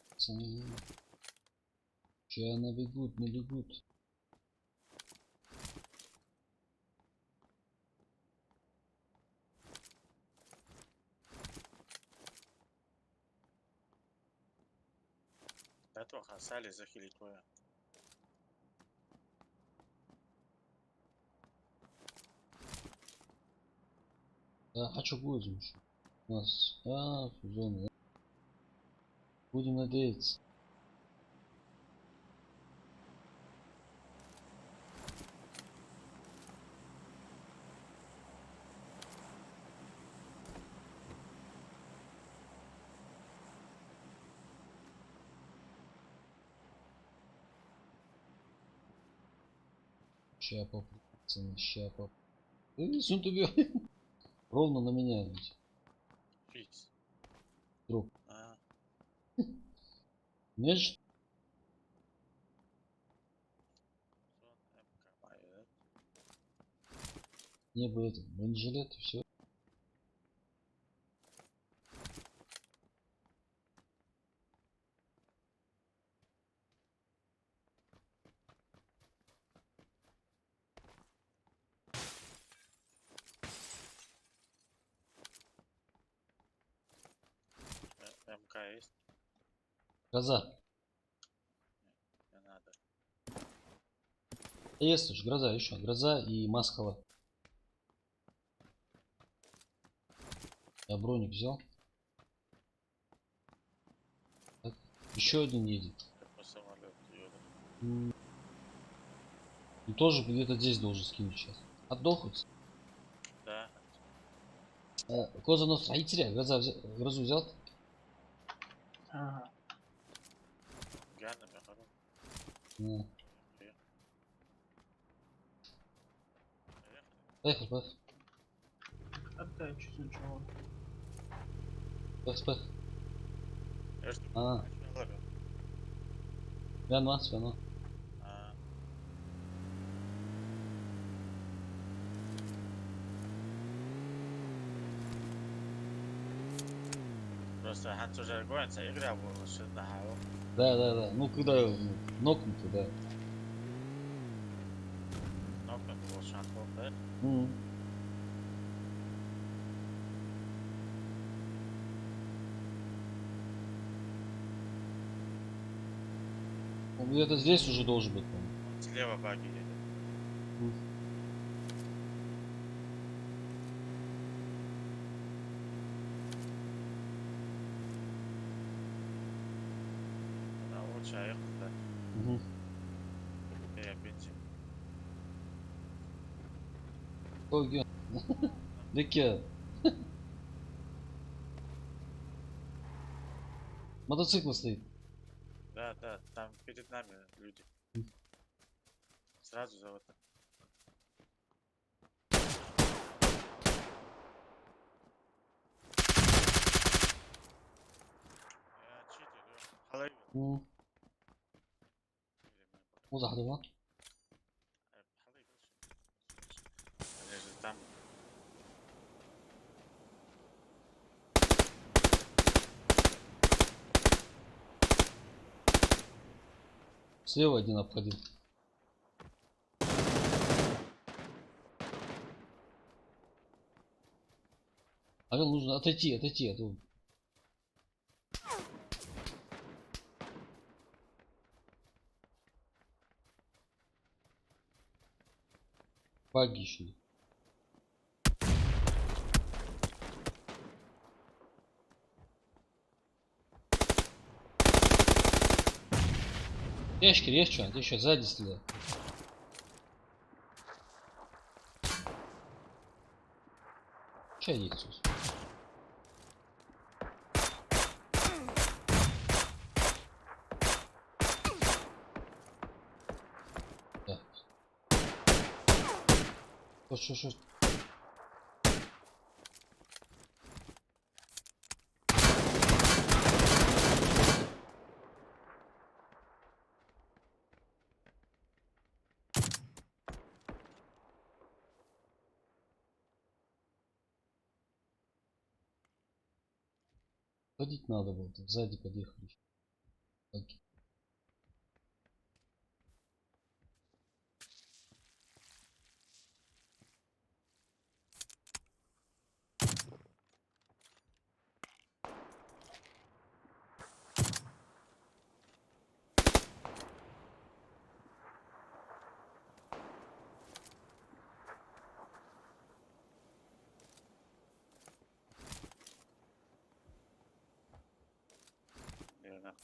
Пацаны. Сейчас набегут. Это Сали захилить твоя. Да, а что будем еще? У нас. Зона. Да? Будем надеяться. Ща попробуем. Сон тебе. Ровно на меня ведь. Фикс. Друг. А, Значит, сон МК маю, не было этого бронежилет и все. да? МК есть? Гроза. Не надо. Есть уж гроза еще. Гроза и Масхова. Я броник взял. Так, еще один едет. Я по самолету еду. И тоже где-то здесь должен скинуть сейчас. Отдохнуть. Да. Коза нос. А и теряй. Грозу взял. Ага. Ганна мехару. Ну, Поехали. Поехал. Отдай чуть сначала. Поехал. Я что? А, все. Просто Хансу Жаргоинца игра была шедна. Да. Ну, когда нокнуто, да. Нокнут был шанков, да? М. Он где-то здесь уже должен быть, по-моему. Слева баги едет. Да, вот шайх, да. Мгм. Бензин. Ой, Деке. Мотоцикл стоит. Да, да, там перед нами люди. Сразу за вот так. Я читер, халай М, Uzakta lan. там Слева один обходил. Орел, нужно отойти, а то... Баги еще. Ящик, есть что? Ты еще сзади стреляй. Чай есть тут. Да. Что? Ходить надо было, так сзади подъехали. Баги.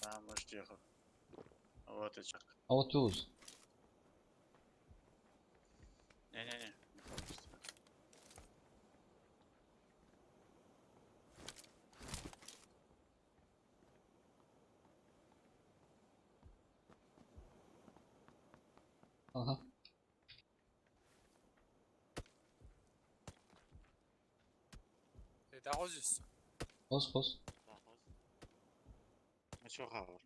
там может ехал. Вот и чак. А вот туз. Не-не-не, не получится. Ага. ده عزز Хос. Ну чё, Хавар?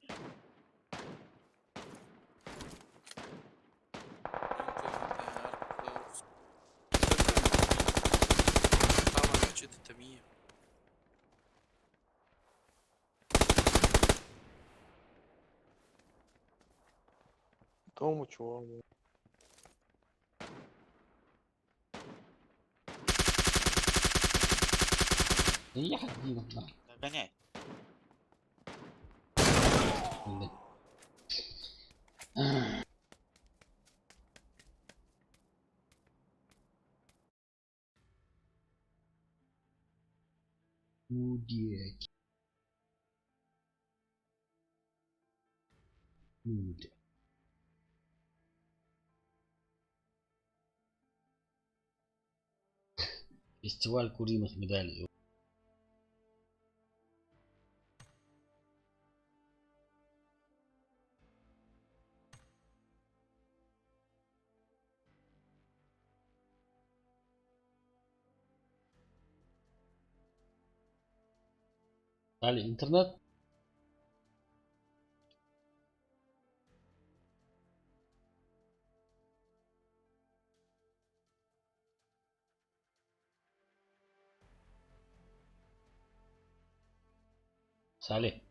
طبعا ماتشات التمييز Тому чувак. Да ехать Дина, на. Догоняй. Блин. Мудяки. Мудя. Фестиваль куриных медалей. Далее интернет. Сали.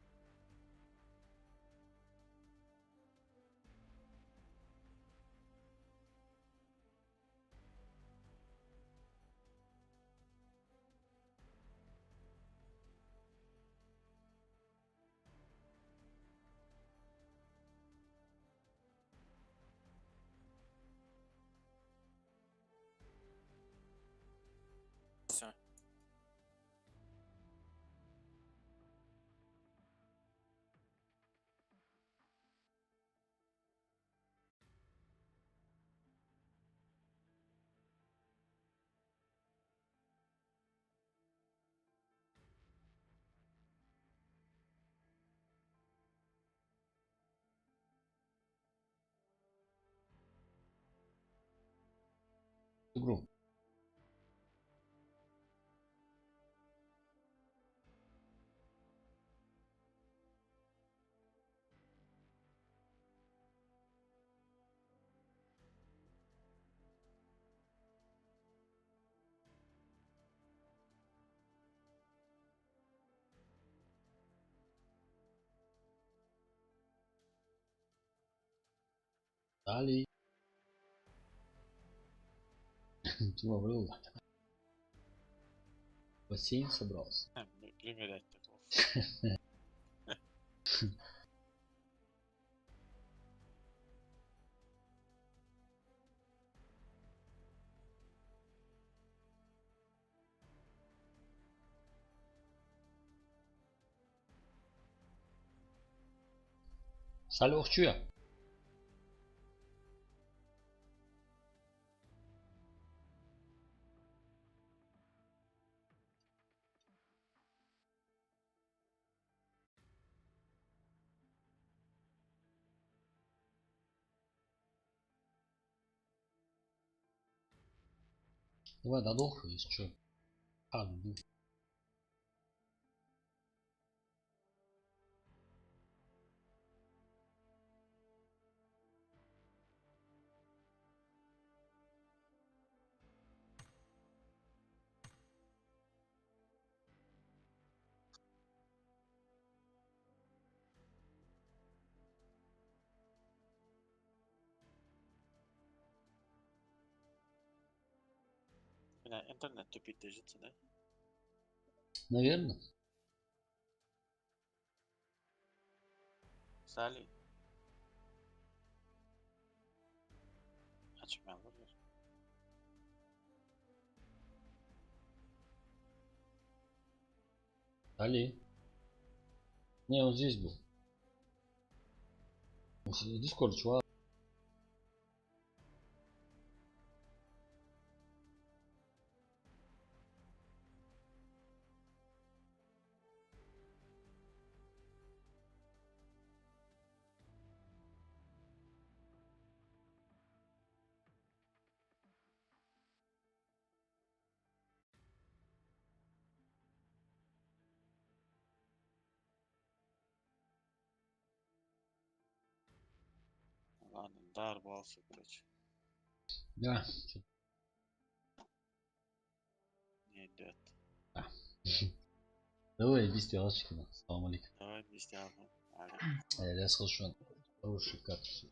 игру. Далее. Тима врыл. В бассейн собрался. Bilmeden takılır. Салют, чё? Давай додох, если что. А, ну. Bina internet tüpü diyeceksin ha. Наверное. Salih. Açık mı olur? Али. Не, он здесь был. Дискорд, чувак. Ладно, дар болса, короче. Да. Не идет. Давай без телочки. Салам алейкум. Давай вместе одну. Я слышу, хорошие карты.